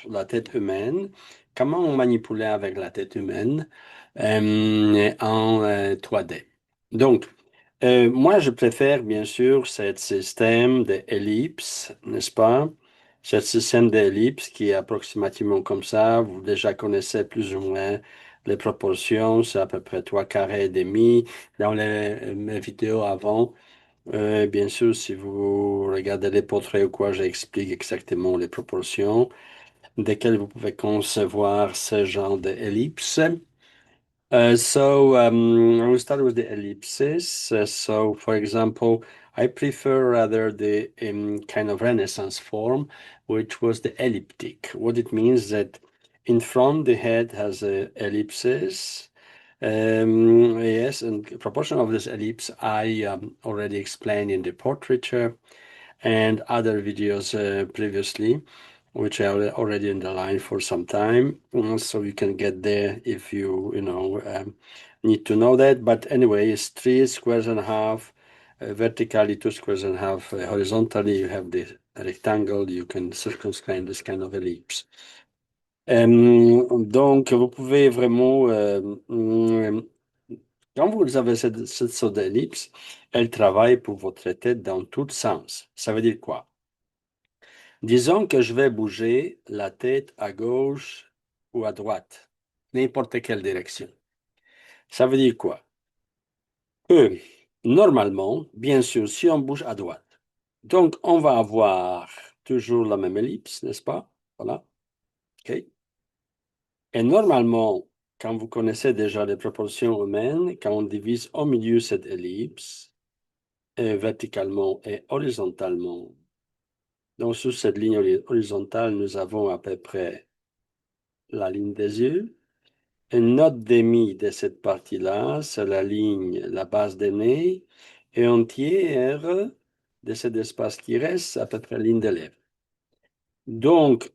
la tête humaine, comment on manipulait avec la tête humaine en 3D. Donc, moi, je préfère bien sûr ce système d'ellipse, n'est-ce pas? Ce système d'ellipse qui est approximativement comme ça. Vous déjà connaissez plus ou moins les proportions, c'est à peu près 3 carrés et demi. Dans mes vidéos avant, bien sûr, si vous regardez les portraits ou quoi, j'explique exactement les proportions desquelles vous pouvez concevoir ce genre d'ellipse. I will start with the ellipses. So, for example, I prefer rather the kind of Renaissance form, which was the elliptic. What it means that in front the head has ellipses. Yes, and proportion of this ellipse I already explained in the portraiture and other videos previously, which are already in the line for some time. So you can get there if you need to know that. But anyway, it's 3 squares and a half vertically, 2 squares and a half horizontally. You have the rectangle. You can circumscribe this kind of ellipse. Donc, vous pouvez vraiment, quand vous avez cette sorte d'ellipse, elle travaille pour votre tête dans tous sens. Ça veut dire quoi? Disons que je vais bouger la tête à gauche ou à droite, n'importe quelle direction. Ça veut dire quoi? Que normalement, bien sûr, si on bouge à droite, donc on va avoir toujours la même ellipse, n'est-ce pas? Voilà. OK. Et normalement, quand vous connaissez déjà les proportions humaines, quand on divise au milieu cette ellipse, verticalement et horizontalement, donc sur cette ligne horizontale, nous avons à peu près la ligne des yeux. Une note demi de cette partie-là, c'est la ligne, la base des nez, et un tiers de cet espace qui reste, à peu près la ligne des lèvres. Donc,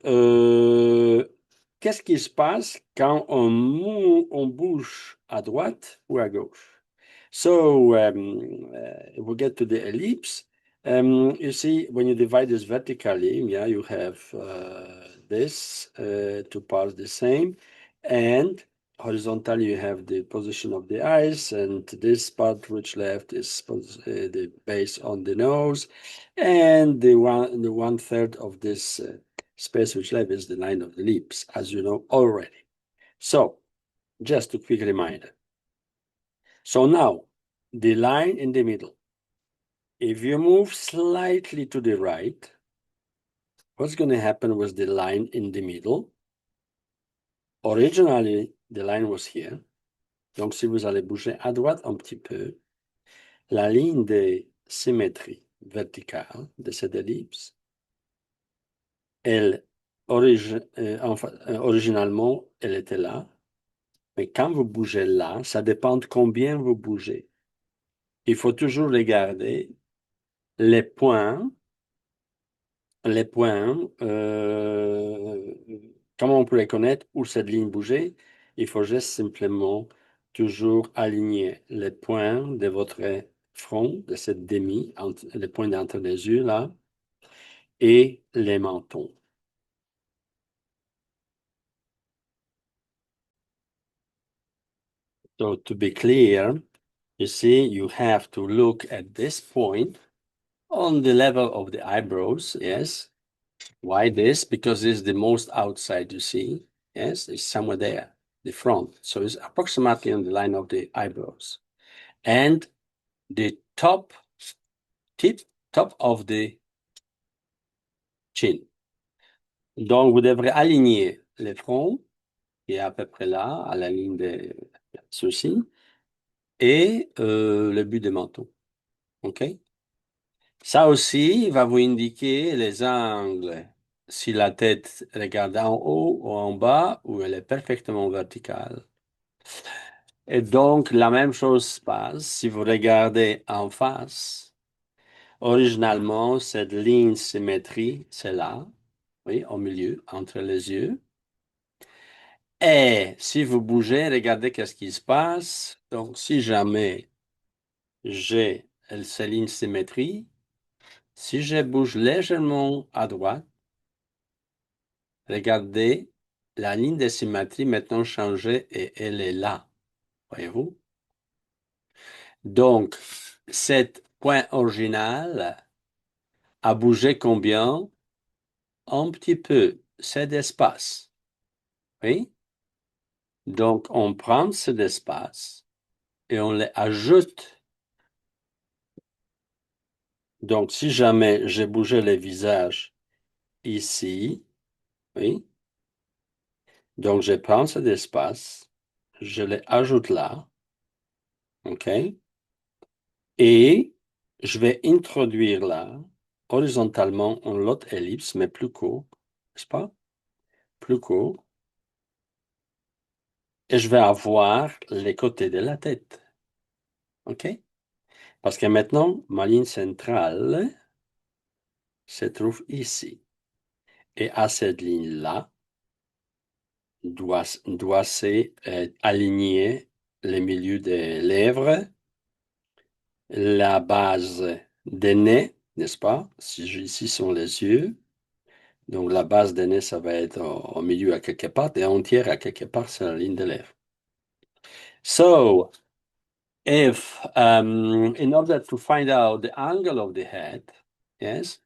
qu'est-ce qui se passe quand on bouge à droite ou à gauche? So, we get to the ellipse. You see, when you divide this vertically, yeah, you have this two parts the same, and horizontally you have the position of the eyes, and this part which left is the base on the nose, and the one third of this space which left is the line of the lips, as you know already. So, just a quick reminder. So now, the line in the middle. If you move slightly to the right, what's going to happen with the line in the middle? Originally, the line was here. Donc, si vous allez bouger à droite un petit peu, la ligne de symétrie verticale de cette ellipse, elle, originalement, elle était là. Mais quand vous bougez là, ça dépend de combien vous bougez. Il faut toujours regarder les points, comment on peut les connaître, où cette ligne bougeait. Il faut juste simplement toujours aligner les points de votre front, de cette demi, les points entre les yeux là, et les mentons. So to be clear, you see, you have to look at this point on the level of the eyebrows, yes. Why this? Because it's the most outside, you see. Yes, it's somewhere there, the front. So it's approximately on the line of the eyebrows. And the top of the chin. Donc, vous devrez aligner le front, qui est à peu près là, à la ligne de ceci, et le but des menton. OK? Ça aussi va vous indiquer les angles. Si la tête regarde en haut ou en bas, ou elle est parfaitement verticale. Et donc, la même chose se passe si vous regardez en face. Originalement, cette ligne symétrie, c'est là, oui, au milieu, entre les yeux. Et si vous bougez, regardez qu'est-ce qui se passe. Donc, si jamais j'ai cette ligne symétrie, si je bouge légèrement à droite, regardez, la ligne de symétrie maintenant changée et elle est là. Voyez-vous? Donc, cet point original a bougé combien? Un petit peu, cet espace. Oui? Donc, on prend cet espace et on les ajoute. Donc, si jamais j'ai bougé le visage ici, oui? Donc, je prends cet espace, je les ajoute là, OK? Et je vais introduire là, horizontalement, une autre ellipse, mais plus court, n'est-ce pas? Plus court. Et je vais avoir les côtés de la tête. OK? Parce que maintenant, ma ligne centrale se trouve ici. Et à cette ligne-là, doit aligner le milieu des lèvres, la base des nez, n'est-ce pas? Ici sont les yeux. Donc la base des nez, ça va être au milieu à quelque part, et entière à quelque part sur la ligne des lèvres. So, if in order to find out the angle of the head, yes,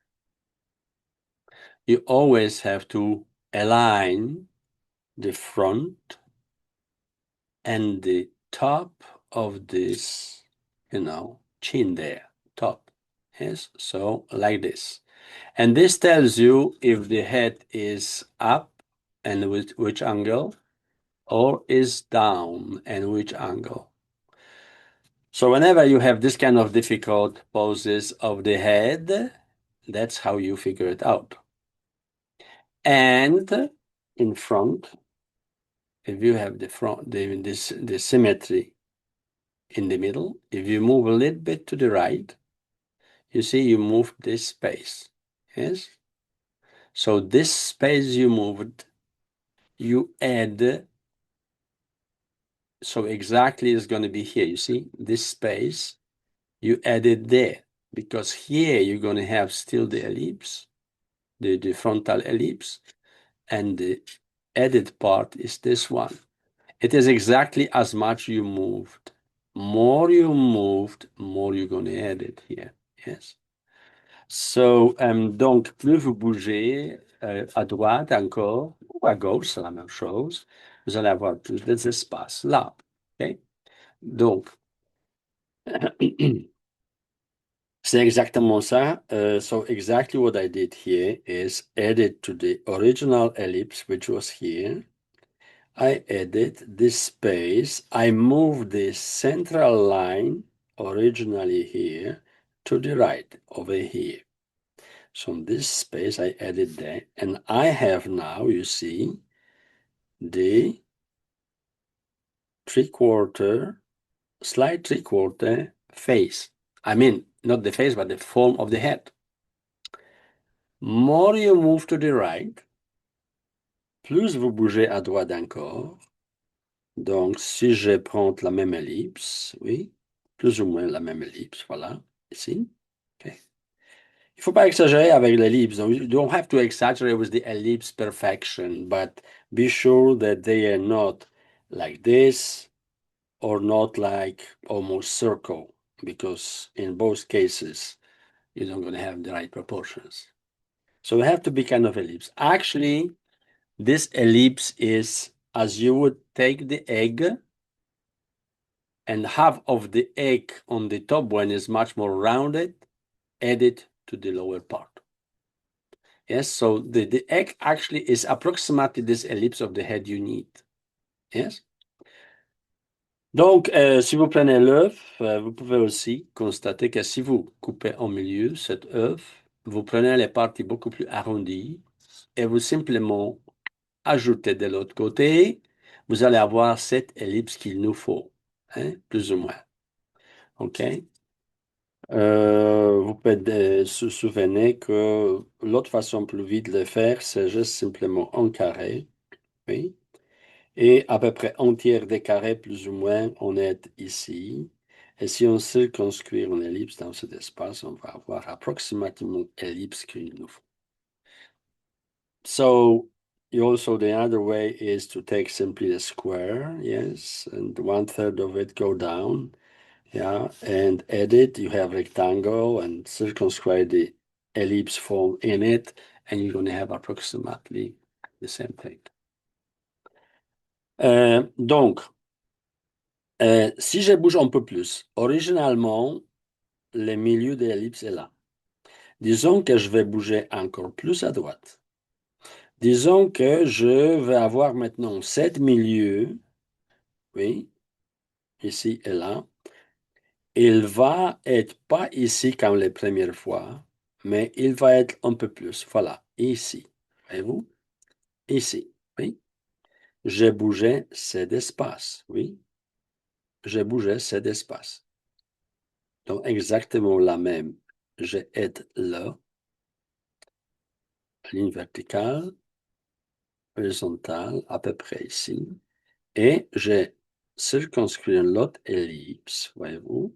you always have to align the front and the top of this, chin there, top. Yes, so like this. And this tells you if the head is up and with which angle, or is down and which angle. So whenever you have this kind of difficult poses of the head, that's how you figure it out. And in front, if you have the symmetry in the middle, if you move a little bit to the right, you see you moved this space. Yes? So this space you moved, you add, so exactly is going to be here. You see this space, you add it there, because here you're going to have still the ellipse, the frontal ellipse, and the added part is this one. It is exactly as much you moved. More you moved, more you're going to add it here. Yes. So, donc, plus vous bougez à droite encore, ou à gauche, c'est la même chose, vous allez avoir plus d'espace là. Okay? Donc, c'est exactement ça. So exactly what I did here is added to the original ellipse, which was here. I added this space. I moved the central line originally here to the right, over here. So in this space, I added that. And I have now, you see, the 3/4, slight 3/4 face. I mean, not the face, but the form of the head. More you move to the right, plus vous bougez à droite encore. Donc, si je prends la même ellipse, oui, plus ou moins la même ellipse, voilà, ici. Okay. Il ne faut pas exagérer avec l'ellipse. You don't have to exaggerate with the ellipse perfection, but be sure that they are not like this or not like almost circle, because in both cases, you're not going to have the right proportions. So we have to be kind of ellipse. Actually, this ellipse is as you would take the egg, and half of the egg on the top one is much more rounded, add it to the lower part. Yes, so the egg actually is approximately this ellipse of the head you need. Yes. Donc, si vous prenez l'œuf, vous pouvez aussi constater que si vous coupez en milieu cet œuf, vous prenez les parties beaucoup plus arrondies et vous simplement ajoutez de l'autre côté, vous allez avoir cette ellipse qu'il nous faut, hein, plus ou moins. OK? Vous pouvez se souvenir que l'autre façon plus vite de le faire, c'est juste simplement un carré, oui, et à peu près un tiers des carrés plus ou moins, on est ici. Et si on circonscrit une ellipse dans cet espace, on va avoir approximativement l'ellipse qu'il nous faut. So, also the other way is to take simply the square, yes, and 1/3 of it go down. Yeah, and edit, you have rectangle and circumscribe the ellipse form in it, and you're going to have approximately the same thing. Donc, si je bouge un peu plus, originalement, le milieu de l'ellipse est là. Disons que je vais bouger encore plus à droite. Disons que je vais avoir maintenant 7 milieux, oui, ici et là. Il va être pas ici comme les premières fois, mais il va être un peu plus. Voilà, ici. Voyez-vous? Ici, oui. J'ai bougé cet espace, oui. J'ai bougé cet espace. Donc, exactement la même. Je être là. Ligne verticale, horizontale, à peu près ici. Et j'ai circonscrit l'autre ellipse, voyez-vous,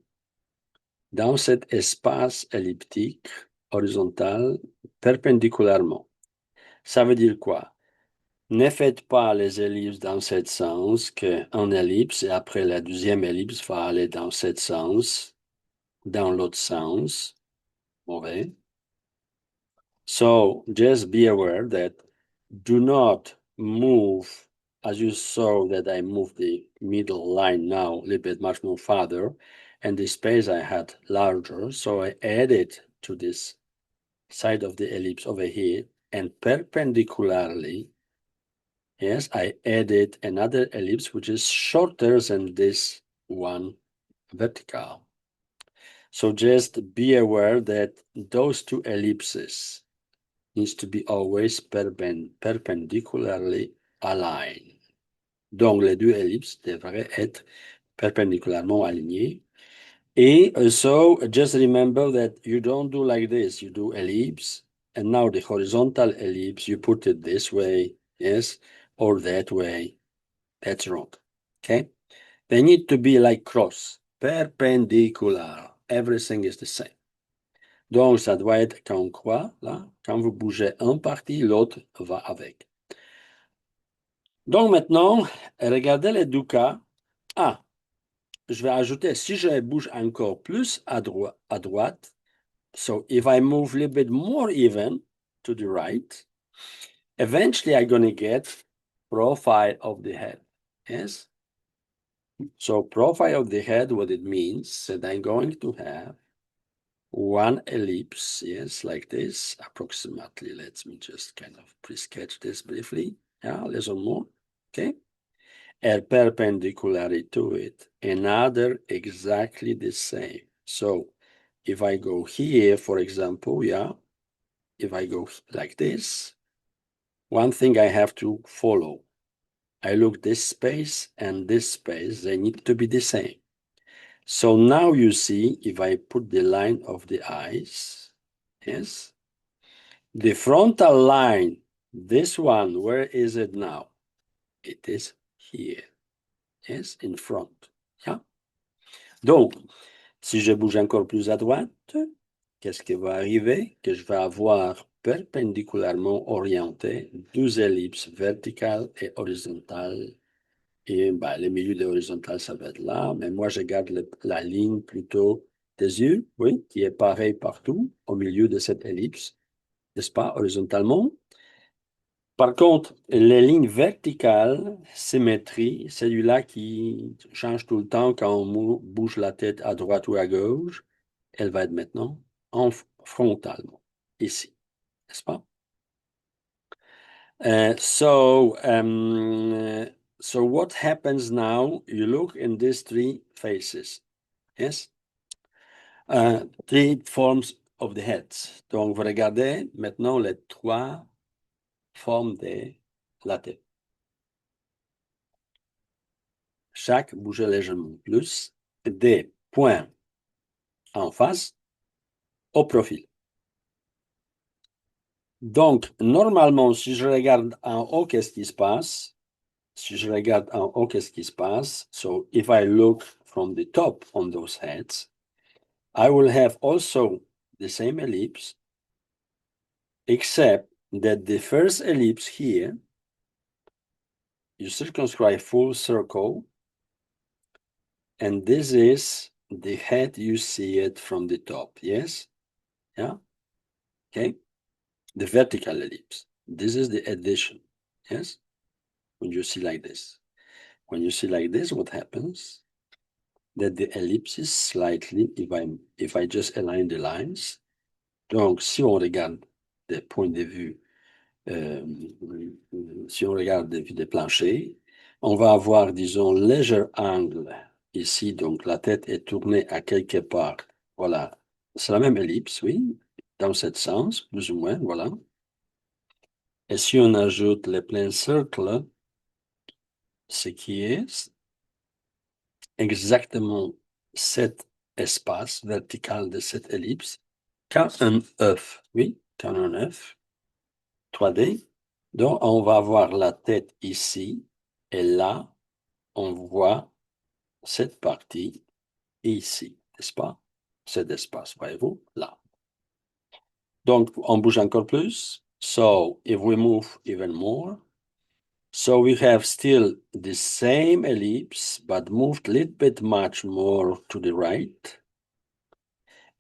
dans cet espace elliptique horizontal perpendiculairement. Ça veut dire quoi? Ne faites pas les ellipses dans ce sens qu'un ellipse et après la deuxième ellipse va aller dans ce sens, dans l'autre sens. Mauvais. So just be aware that do not move, as you saw that I moved the middle line now a little bit much more farther, and the space I had larger, so I added to this side of the ellipse over here, and perpendicularly, yes, I added another ellipse which is shorter than this one vertical. So just be aware that those two ellipses needs to be always perpendicularly aligned. Donc, les deux ellipses devraient être perpendiculairement alignées. Et so, just remember that you don't do like this. You do ellipse, and now the horizontal ellipse, you put it this way, yes, or that way. That's wrong, okay? They need to be like cross, perpendicular. Everything is the same. Donc, ça doit être comme quoi, là, quand vous bougez un parti, l'autre va avec. Donc, maintenant, regardez les deux cas. Ah, je vais ajouter, si je bouge encore plus à droite, so if I move a little bit more even to the right, eventually I'm going to get profile of the head. Yes? So profile of the head, what it means that I'm going to have one ellipse, yes, like this, approximately. Let me just kind of pre-sketch this briefly. Yeah, a little more, okay? And perpendicularly to it, another exactly the same. So if I go here, for example, yeah, if I go like this, one thing I have to follow. I look this space and this space, they need to be the same. So now you see, if I put the line of the eyes, yes, the frontal line, this one, where is it now? It is here, yes, in front, yeah. Donc, si je bouge encore plus à droite, qu'est-ce qui va arriver? Que je vais avoir perpendiculairement orienté deux ellipses verticales et horizontales. Et ben, le milieu de horizontal, ça va être là, mais moi, je garde la ligne plutôt des yeux, oui, qui est pareil partout, au milieu de cette ellipse, n'est-ce pas, horizontalement. Par contre, les lignes verticales, symétrie, celui-là qui change tout le temps quand on bouge la tête à droite ou à gauche, elle va être maintenant frontalement, ici, n'est-ce pas? So what happens now? You look in these three faces, yes? Three forms of the heads. Donc, vous regardez maintenant les trois formes de la tête. Chaque bouge légèrement plus des points en face au profil. Donc, normalement, si je regarde en haut, qu'est-ce qui se passe? Si je regarde en haut, qu'est-ce qui se passe? So, if I look from the top on those heads, I will have also the same ellipse, except that the first ellipse here, you circumscribe full circle, and this is the head, you see it from the top, yes? Yeah? Okay? The vertical ellipse. This is the addition, yes? When you see like this. When you see like this, what happens? That the ellipse is slightly, if I just align the lines, donc si on regarde des points de vue, si on regarde des vues de plancher, on va avoir, disons, léger angle ici, donc la tête est tournée à quelque part. Voilà, c'est la même ellipse, oui, dans ce sens, plus ou moins, voilà. Et si on ajoute le plein cercle, ce qui est exactement cet espace vertical de cette ellipse, comme un œuf, oui, comme un œuf, 3D. Donc, on va avoir la tête ici, et là, on voit cette partie ici, n'est-ce pas? Cet espace, voyez-vous, là. Donc, on bouge encore plus. So, if we move even more, so we have still the same ellipse, but moved a little bit much more to the right.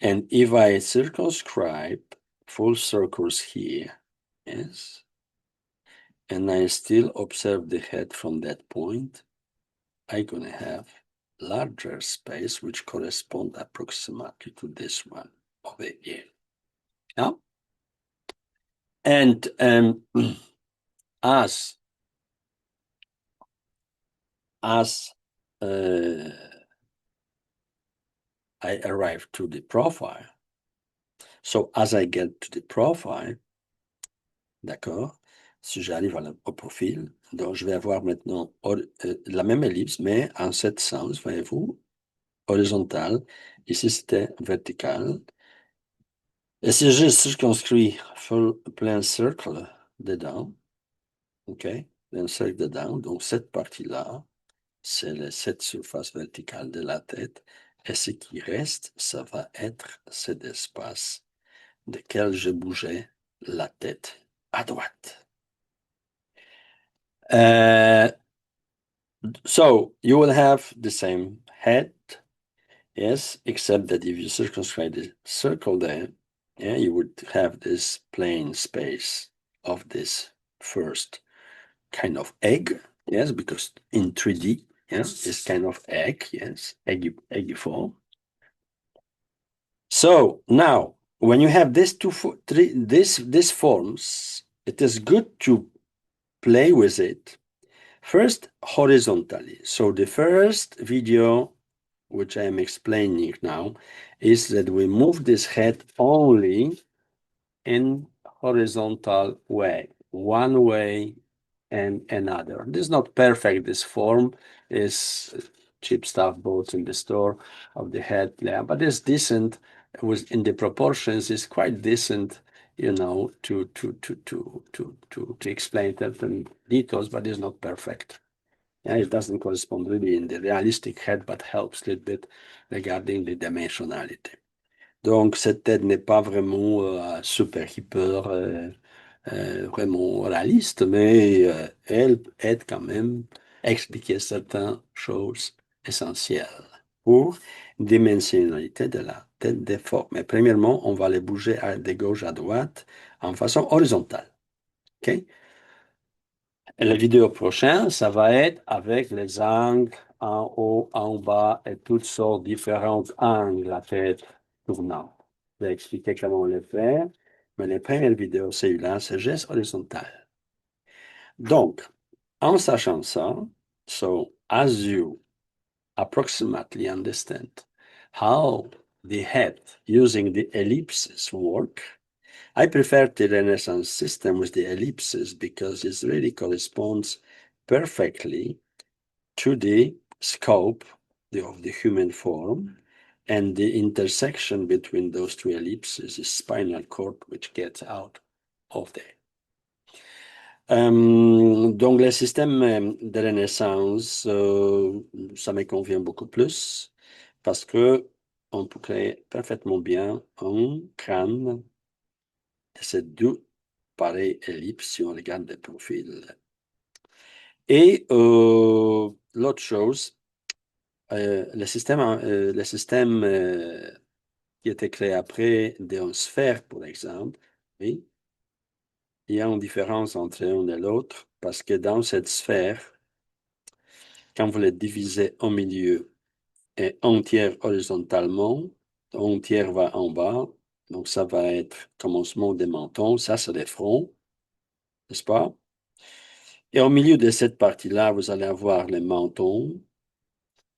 And if I circumscribe full circles here, yes, and I still observe the head from that point, I'm going to have larger space which correspond approximately to this one over here. Yeah? And as I arrive to the profile, so as I get to the profile, d'accord, si j'arrive au profil, donc je vais avoir maintenant la même ellipse, mais en cet sens, voyez-vous, horizontal. Ici, c'était vertical. Et si je circonscris plein cercle dedans, OK, plein cercle dedans, donc cette partie-là, c'est cette surface verticale de la tête. Et ce qui reste, ça va être cet espace duquel je bougeais la tête à droite. So you will have the same head, yes, except that if you circumscribe the circle there, yeah, you would have this plain space of this first kind of egg, yes, because in 3D, yes, this kind of egg, yes, eggy form. So now, when you have these these forms, it is good to play with it. First, horizontally. So the first video, which I am explaining now, is that we move this head only in horizontal way, one way and another. This is not perfect. This form is cheap stuff bought in the store of the head, yeah, but it's decent. In the proportions, is quite decent, to explain certain details, but it's not perfect. Yeah, it doesn't correspond really in the realistic head, but helps a little bit regarding the dimensionality. Donc, cette tête n'est pas vraiment super hyper vraiment réaliste, mais elle aide quand même à expliquer certaines choses essentielles pour dimensionnalité de la tête des formes. Mais premièrement, on va les bouger de gauche à droite en façon horizontale. OK? Et la vidéo prochaine, ça va être avec les angles en haut, en bas et toutes sortes de différents angles, la tête tournante. Je vais expliquer comment on le fait, mais les premières vidéos, c'est là, c'est geste horizontal. Donc, en sachant ça, so as you approximately understand how the head using the ellipses work, I prefer the Renaissance system with the ellipses because it really corresponds perfectly to the scope of the human form, and the intersection between those two ellipses is spinal cord, which gets out of there. Donc, le système de Renaissance, ça me convient beaucoup plus parce que on peut créer parfaitement bien un crâne de ces deux pareilles ellipses si on regarde le profil. Et l'autre chose, le système qui était créé après d'une sphère, par exemple, oui, il y a une différence entre l'un et l'autre parce que dans cette sphère, quand vous le divisez au milieu et un tiers horizontalement, un tiers va en bas, donc ça va être commencement des mentons, ça c'est le front, n'est-ce pas? Et au milieu de cette partie-là, vous allez avoir les mentons,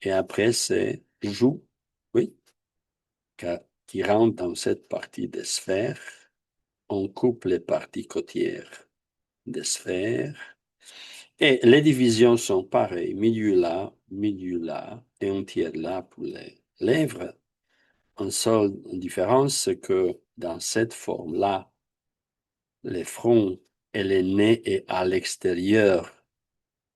et après c'est joues, oui, qui rentrent dans cette partie des sphères. On coupe les parties côtières des sphères. Et les divisions sont pareilles, milieu là, et un tiers là pour les lèvres. Une seule différence, c'est que dans cette forme-là, le front et le nez est à l'extérieur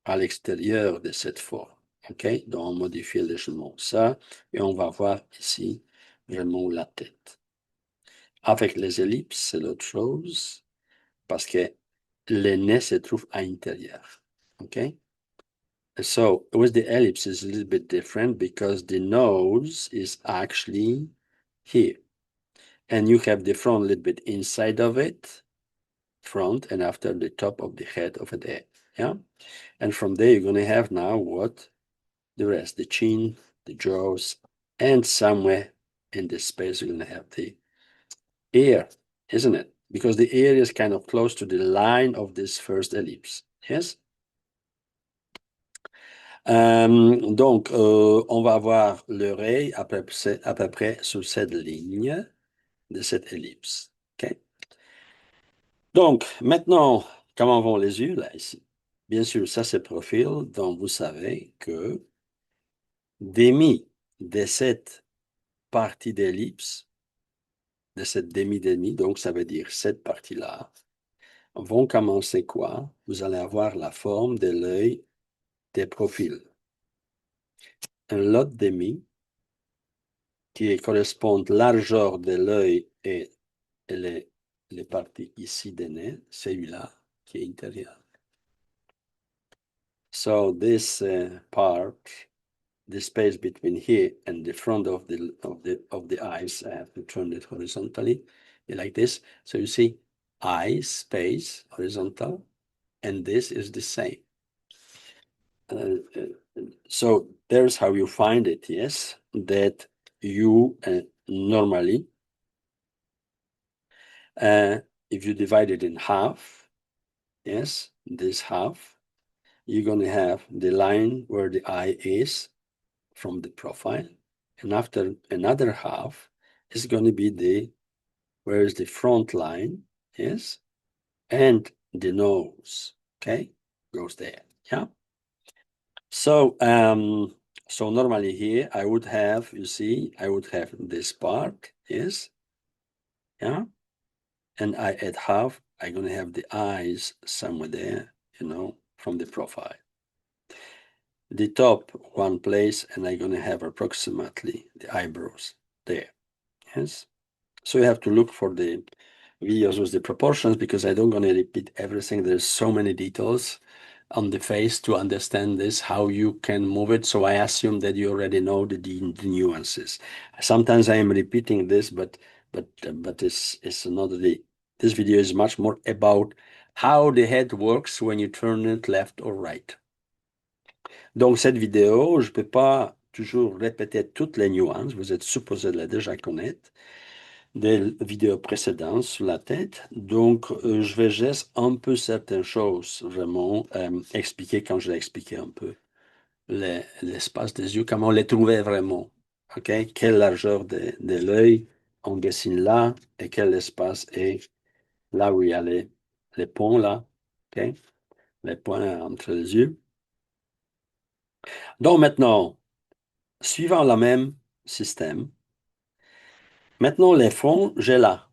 de cette forme. OK? Donc, on modifie légèrement ça, et on va voir ici vraiment la tête. Avec les ellipses, c'est l'autre chose, parce que le nez se trouve à l'intérieur. Okay? So with the ellipse, it's a little bit different because the nose is actually here. And you have the front a little bit inside of it, front, and after the top of the head over there. Yeah? And from there, you're going to have now what? The rest, the chin, the jaws, and somewhere in this space, you're going to have the ear, isn't it? Because the ear is kind of close to the line of this first ellipse. Yes? Donc, on va avoir l'oreille à peu près sur cette ligne de cette ellipse. Okay? Donc, maintenant, comment vont les yeux là ici? Bien sûr, ça c'est profil, donc vous savez que demi de cette partie d'ellipse, de cette demi-demi, donc ça veut dire cette partie-là, vont commencer quoi? Vous allez avoir la forme de l'œil des profils. Un lot demi qui correspond largeur de l'œil et les parties ici des nez, celui-là qui est intérieur. So this part, the space between here and the front of the eyes, I have to turn it horizontally, like this. So you see, eyes space horizontal, and this is the same. So there's how you find it. Yes, that you normally, if you divide it in half, yes, this half, you're going to have the line where the eye is from the profile. And after another half is going to be where is the front line, yes, and the nose, okay? goes there. Yeah. So, so normally here I would have, you see, I would have this part, yes, yeah, and I add half. I'm gonna have the eyes somewhere there, from the profile. The top one place, and I'm gonna have approximately the eyebrows there, yes. So you have to look for the videos with the proportions because I don't gonna repeat everything. There's so many details on the face to understand this, how you can move it. So I assume that you already know the nuances. Sometimes I am repeating this, but it's not the. This video is much more about how the head works when you turn it left or right. Donc cette vidéo, je peux pas toujours répéter toutes les nuances. Vous êtes supposé les déjà connaître des vidéos précédentes sur la tête. Donc, je vais juste un peu certaines choses, vraiment, expliquer quand je l'ai expliqué un peu l'espace des yeux, comment on les trouvait vraiment. OK? Quelle largeur de l'œil on dessine là et quel espace est là où il y a les ponts là. OK? Les points entre les yeux. Donc maintenant, suivant le même système, maintenant les fronts, j'ai là.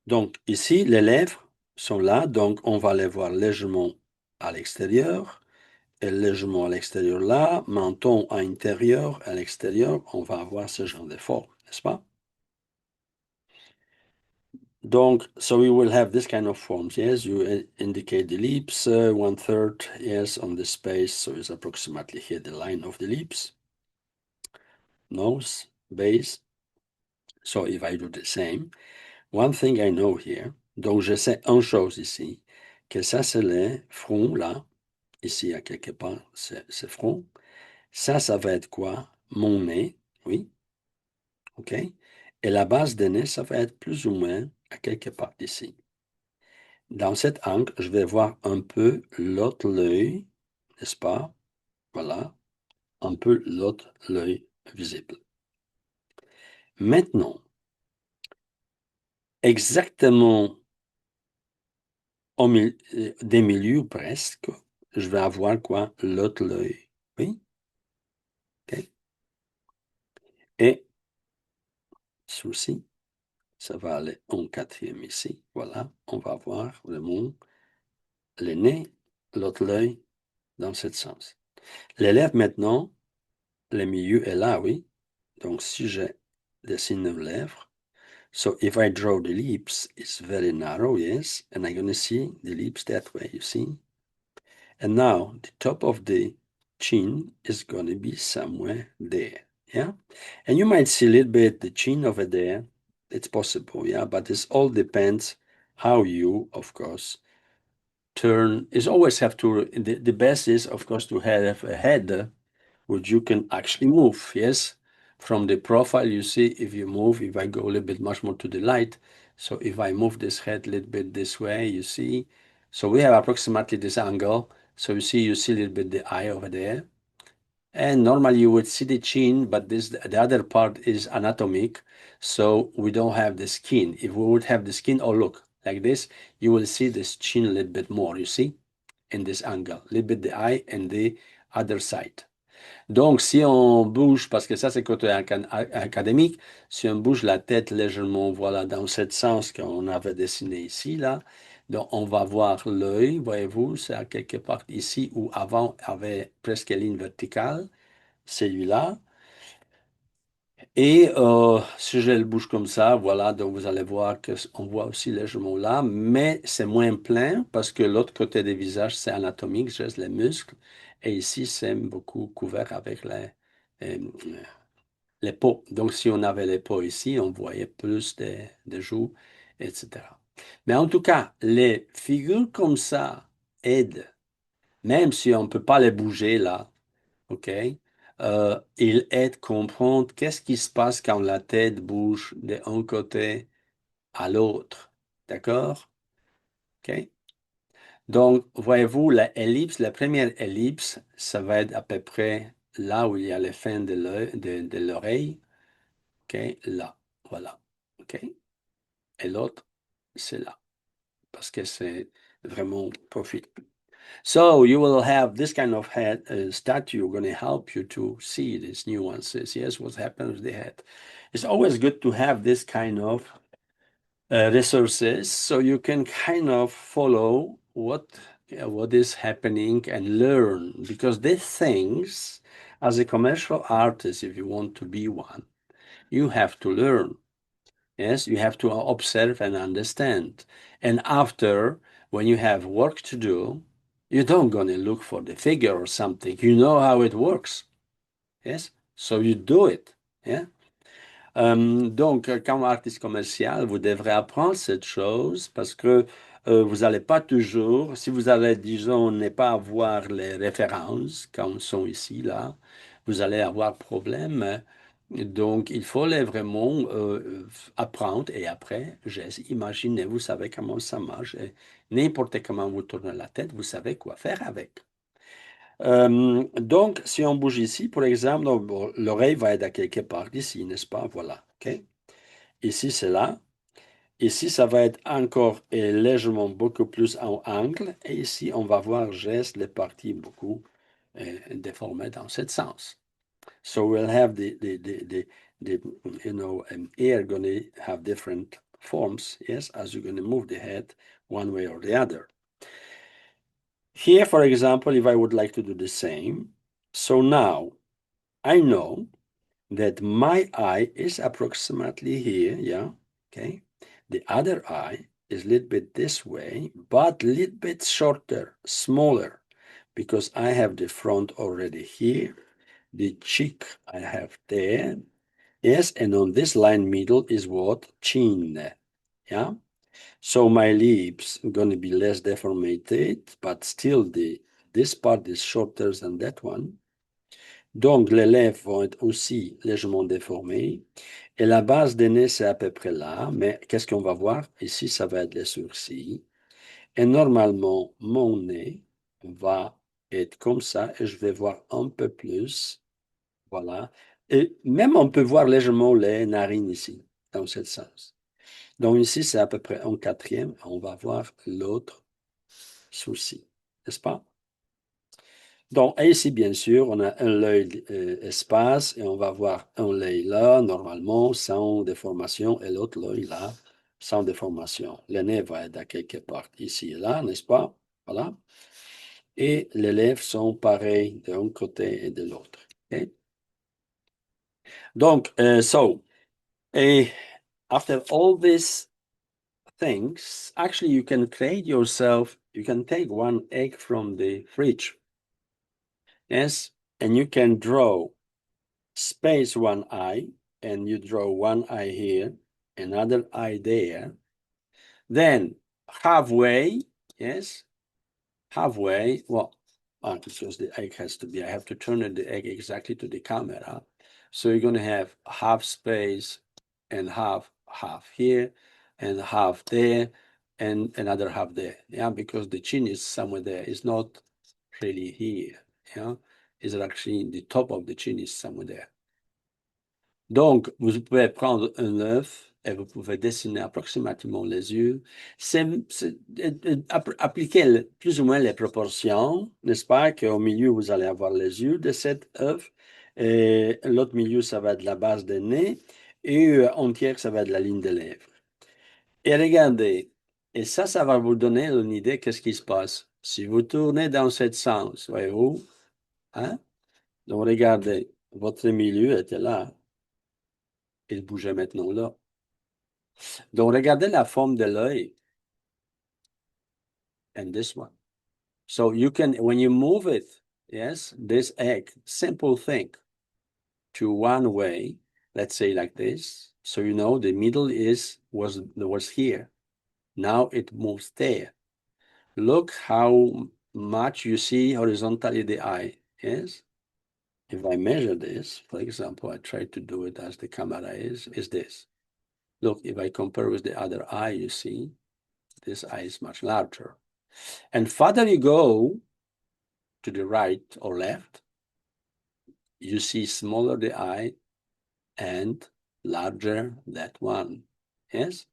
Donc ici, les lèvres sont là, donc on va les voir légèrement à l'extérieur et légèrement à l'extérieur là, menton à l'intérieur, à l'extérieur, on va avoir ce genre de forme, n'est-ce pas? Donc, so we will have this kind of forms, yes, you indicate the lips, 1/3, yes, on the space, so it's approximately here the line of the lips, nose, base. So if I do the same, one thing I know here, donc je sais une chose ici, que ça c'est le front là, ici à quelque part, c'est front. Ça va être quoi? Mon nez, oui, ok? Et la base de nez, ça va être plus ou moins à quelque part ici. Dans cet angle, je vais voir un peu l'autre l'œil, n'est-ce pas? Voilà, un peu l'autre l'œil visible. Maintenant, exactement des milieux presque, je vais avoir quoi? L'autre l'œil. Oui? OK? Et ceci, ça va aller en quatrième ici. Voilà, on va voir vraiment le nez, l'autre l'œil dans ce sens. Les lèvres maintenant, le milieu est là, oui. Donc si je dessine les lèvres, so if I draw the lips, it's very narrow, yes, and I'm going to see the lips that way, you see? And now the top of the chin is going to be somewhere there, yeah? And you might see a little bit the chin over there. It's possible, yeah, but it all depends how you, of course, turn. Is always have to, the best is, of course, to have a head which you can actually move, yes? From the profile, you see, if you move, if I go a little bit much more to the light, so if I move this head a little bit this way, you see, so we have approximately this angle. So you see a little bit the eye over there. And normally you would see the chin, but the other part is anatomic. So we don't have the skin. If we would have the skin, oh look, like this, you will see this chin a little bit more, you see, in this angle, a little bit the eye and the other side. Donc, si on bouge, parce que ça, c'est côté académique, si on bouge la tête légèrement, voilà, dans ce sens qu'on avait dessiné ici, là, donc on va voir l'œil, voyez-vous, c'est à quelque part ici où avant avait presque ligne verticale, celui-là. Et si je le bouge comme ça, voilà, donc vous allez voir qu'on voit aussi légèrement là, mais c'est moins plein parce que l'autre côté des visages, c'est anatomique, juste les muscles. Et ici, c'est beaucoup couvert avec euh, les peaux. Donc, si on avait les peaux ici, on voyait plus de joues, etc. Mais en tout cas, les figures comme ça aident, même si on ne peut pas les bouger là. OK? Il aide à comprendre qu'est-ce qui se passe quand la tête bouge d'un côté à l'autre. D'accord? OK? Donc, voyez-vous, la ellipse, la première ellipse, ça va être à peu près là où il y a les fins de l'oreille. OK? Là. Voilà. OK? Et l'autre, c'est là. Parce que c'est vraiment profit. So you will have this kind of head statue going to help you to see these nuances. Yes, what happens with the head. It's always good to have this kind of resources so you can kind of follow what is happening and learn, because these things, as a commercial artist, if you want to be one, you have to learn. Yes, you have to observe and understand. And after, when you have work to do, you don't gonna look for the figure or something. You know how it works. Yes, so you do it. Yeah. Donc, comme artiste commercial, vous devrez apprendre cette chose parce que vous n'allez pas toujours, si vous allez, disons, ne pas avoir les références comme sont ici, là, vous allez avoir problème. Donc, il faut les vraiment apprendre et après, imaginez, vous savez comment ça marche. Et n'importe comment vous tournez la tête, vous savez quoi faire avec. Donc, si on bouge ici, par exemple, bon, l'oreille va être à quelque part ici, n'est-ce pas? Voilà. OK? Ici, c'est là. Ici, ça va être encore et légèrement beaucoup plus en angle. Et ici, on va voir juste les parties beaucoup déformées dans ce sens. So we'll have the ear going to have different forms, yes, as you're going to move the head one way or the other. Here, for example, if I would like to do the same, so now I know that my eye is approximately here, yeah, okay? The other eye is a little bit this way, but a little bit shorter, smaller, because I have the front already here, the cheek I have there, yes, and on this line middle is what? Chin, yeah? So my lips are going to be less deformated, but still this part is shorter than that one. Donc, les lèvres vont être aussi légèrement déformées. Et la base des nez, c'est à peu près là. Mais qu'est-ce qu'on va voir? Ici, ça va être les sourcils. Et normalement, mon nez va être comme ça. Et je vais voir un peu plus. Voilà. Et même, on peut voir légèrement les narines ici, dans ce sens. Donc, ici, c'est à peu près un quatrième. On va voir l'autre sourcil. N'est-ce pas? Donc, ici, bien sûr, on a un l'œil espace et on va voir un l'œil là, normalement, sans déformation, et l'autre l'œil là, sans déformation. Le nez va être à quelque part ici et là, n'est-ce pas? Voilà. Et les lèvres sont pareilles d'un côté et de l'autre. Okay? Donc, so, after all these things, actually, you can create yourself, you can take one egg from the fridge. Yes, and you can draw space one eye, and you draw one eye here, another eye there. Then halfway, yes, halfway, well, because the egg has to be, I have to turn the egg exactly to the camera. So you're going to have half space and half here and half there and another half there. Yeah, because the chin is somewhere there. It's not really here. Yeah, it's actually in the top of the chin is somewhere there. Donc, vous pouvez prendre un œuf et vous pouvez dessiner approximativement les yeux. Appliquer plus ou moins les proportions, n'est-ce pas? Qu'au milieu, vous allez avoir les yeux de cet œuf. Et l'autre milieu, ça va être la base des nez. Et entière, ça va être la ligne des lèvres. Et regardez, et ça va vous donner une idée qu'est-ce qui se passe. Si vous tournez dans ce sens, voyez-vous? Hein? Donc, regardez, votre milieu était là. Il bougeait maintenant là. Donc, regardez la forme de l'œil. And this one. So you can, when you move it, yes, this egg, simple thing, to one way, let's say like this. So you know the middle was here. Now it moves there. Look how much you see horizontally the eye, yes? If I measure this, for example, I try to do it as the camera is this. Look, if I compare with the other eye, you see, this eye is much larger. And further you go to the right or left, you see smaller the eye and larger that one. Yes?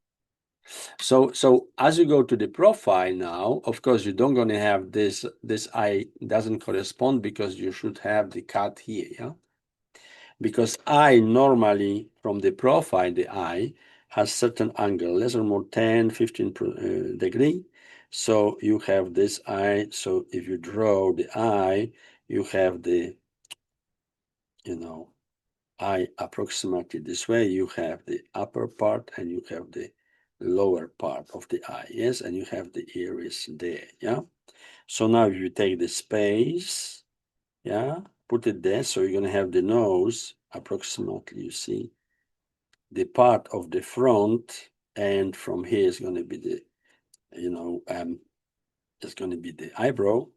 So as you go to the profile now, of course, you don't going to have this eye doesn't correspond because you should have the cut here, yeah? Because eye normally from the profile, the eye has certain angle, less or more 10, 15 degree. So you have this eye. So if you draw the eye, you have the, eye approximately this way. You have the upper part and you have the lower part of the eye, yes? And you have the iris there, yeah? So now if you take the space, yeah, put it there. So you're going to have the nose approximately, you see, the part of the front, and from here is going to be the, it's going to be the eyebrow.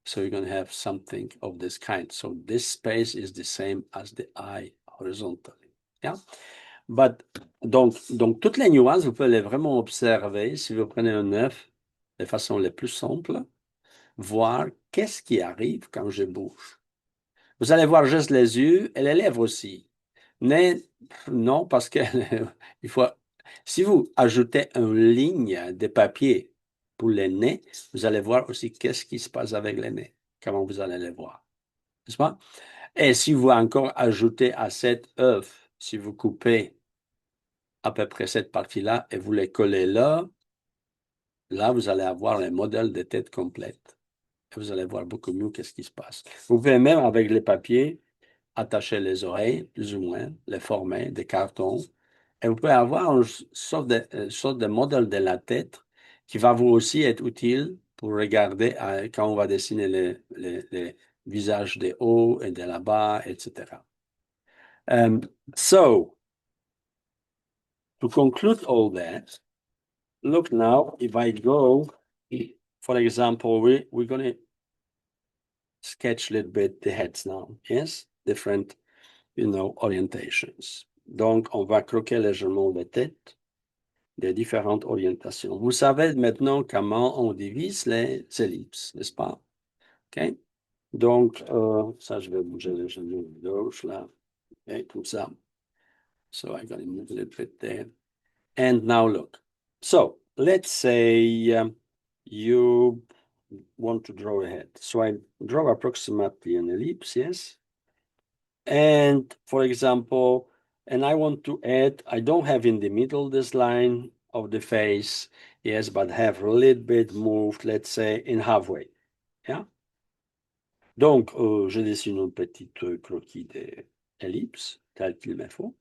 So you're going to have something of this kind. So this space is the same as the eye horizontally. Yeah. Donc, toutes les nuances, vous pouvez les vraiment observer si vous prenez un œuf de façon la plus simple, voir qu'est-ce qui arrive quand je bouge. Vous allez voir juste les yeux et les lèvres aussi. Mais non, parce que il faut, si vous ajoutez une ligne de papier pour les nez, vous allez voir aussi qu'est-ce qui se passe avec les nez, comment vous allez les voir, n'est-ce pas? Et si vous encore ajoutez à cet œuf, si vous coupez à peu près cette partie-là et vous les collez là, vous allez avoir un modèle de tête complète. Et vous allez voir beaucoup mieux qu'est-ce qui se passe. Vous pouvez même avec les papiers attacher les oreilles, plus ou moins, les former, des cartons. Et vous pouvez avoir une sorte de modèle de la tête qui va vous aussi être utile pour regarder quand on va dessiner les visages de haut et de là-bas, etc. So, to conclude all that, look now, if I go, for example, we're going to sketch a little bit the heads now, yes? Different, orientations. Donc, on va croquer légèrement les têtes des différentes orientations. Vous savez maintenant comment on divise les ellipses, n'est-ce pas? OK? Donc, ça, je vais bouger le genou gauche, là. OK, comme ça. So I got to move a little bit there. And now look. So, let's say you want to draw a head. So I draw approximately an ellipse, yes? And for example, and I want to add, I don't have in the middle this line of the face, yes, but have a little bit moved, let's say, in halfway. Yeah. Donc, je dessine une petite croquis d'ellipse, tel qu'il me faut.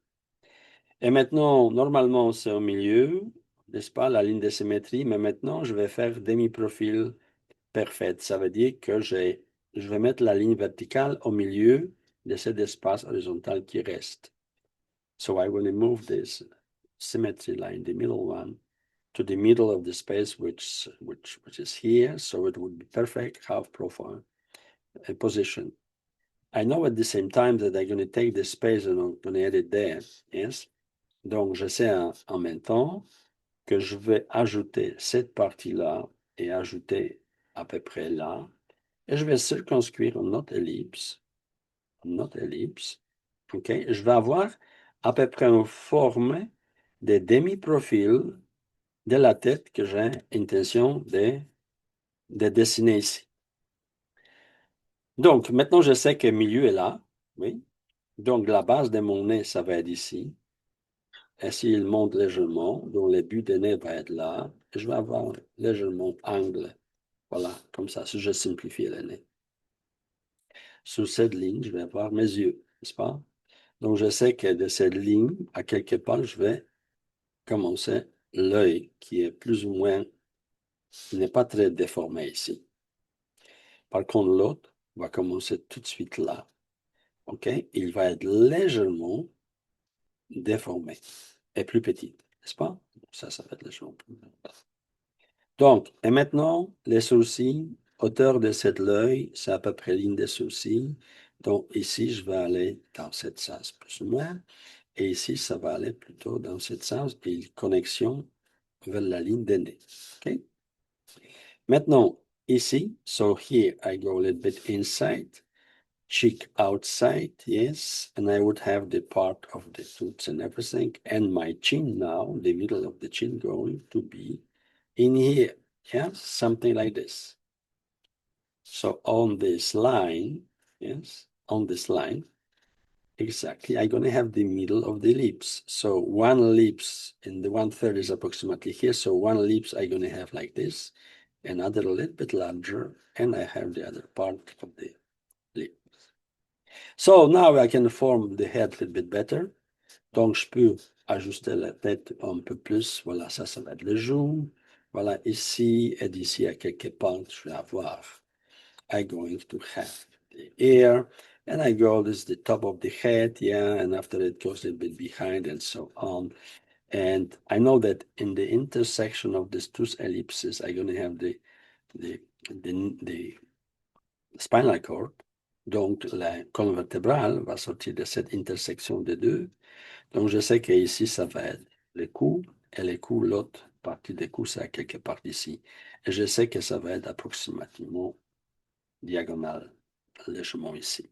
Et maintenant, normalement, c'est au milieu, n'est-ce pas, la ligne de symétrie, mais maintenant, je vais faire demi-profil parfait. Ça veut dire que je vais mettre la ligne verticale au milieu de cet espace horizontal qui reste. So I will move this symmetry line, the middle one, to the middle of the space, which is here. So it would be perfect half profile position. I know at the same time that I'm going to take the space and I'm going to add it there. Yes. Donc, je sais en même temps que je vais ajouter cette partie-là et ajouter à peu près là. Et je vais circonscrire une autre ellipse. OK? Je vais avoir à peu près une forme de demi-profil de la tête que j'ai intention de dessiner ici. Donc, maintenant, je sais que le milieu est là. Oui. Donc, la base de mon nez, ça va être ici. Et s'il monte légèrement, donc le but de nez va être là. Et je vais avoir légèrement angle. Voilà, comme ça, si je simplifie le nez. Sur cette ligne, je vais avoir mes yeux, n'est-ce pas? Donc, je sais que de cette ligne, à quelque part, je vais commencer l'œil qui est plus ou moins, il n'est pas très déformé ici. Par contre, l'autre va commencer tout de suite là. OK? Il va être légèrement déformé et plus petit, n'est-ce pas? Ça va être légèrement plus petit. Donc, et maintenant, les sourcils, hauteur de cet œil, c'est à peu près ligne des sourcils. Donc, ici, je vais aller dans cette sens plus ou moins. Et ici, ça va aller plutôt dans cette sens et connexion vers la ligne des nez. OK? Maintenant, ici, so here I go a little bit inside. cheek outside, yes, and I would have the part of the tooth and everything, and my chin now, the middle of the chin going to be in here, yeah, something like this. So on this line, yes, on this line, exactly, I'm going to have the middle of the lips. So one lips and the 1/3 is approximately here. So one lips I'm going to have like this, another a little bit larger, and I have the other part of the lip. So now I can form the head a little bit better. Donc, je peux ajuster la tête un peu plus. Voilà, ça va être le joue. Voilà, ici et d'ici à quelque part, je vais avoir, I'm going to have the ear. And I go, this is the top of the head, yeah, and after it goes a little bit behind and so on. And I know that in the intersection of these two ellipses, I'm going to have the spinal cord. Donc, la colonne vertébrale va sortir de cette intersection des deux. Donc, je sais qu'ici, ça va être le cou, et le cou, l'autre partie du cou, c'est quelque part ici. Et je sais que ça va être approximativement diagonal, légèrement ici.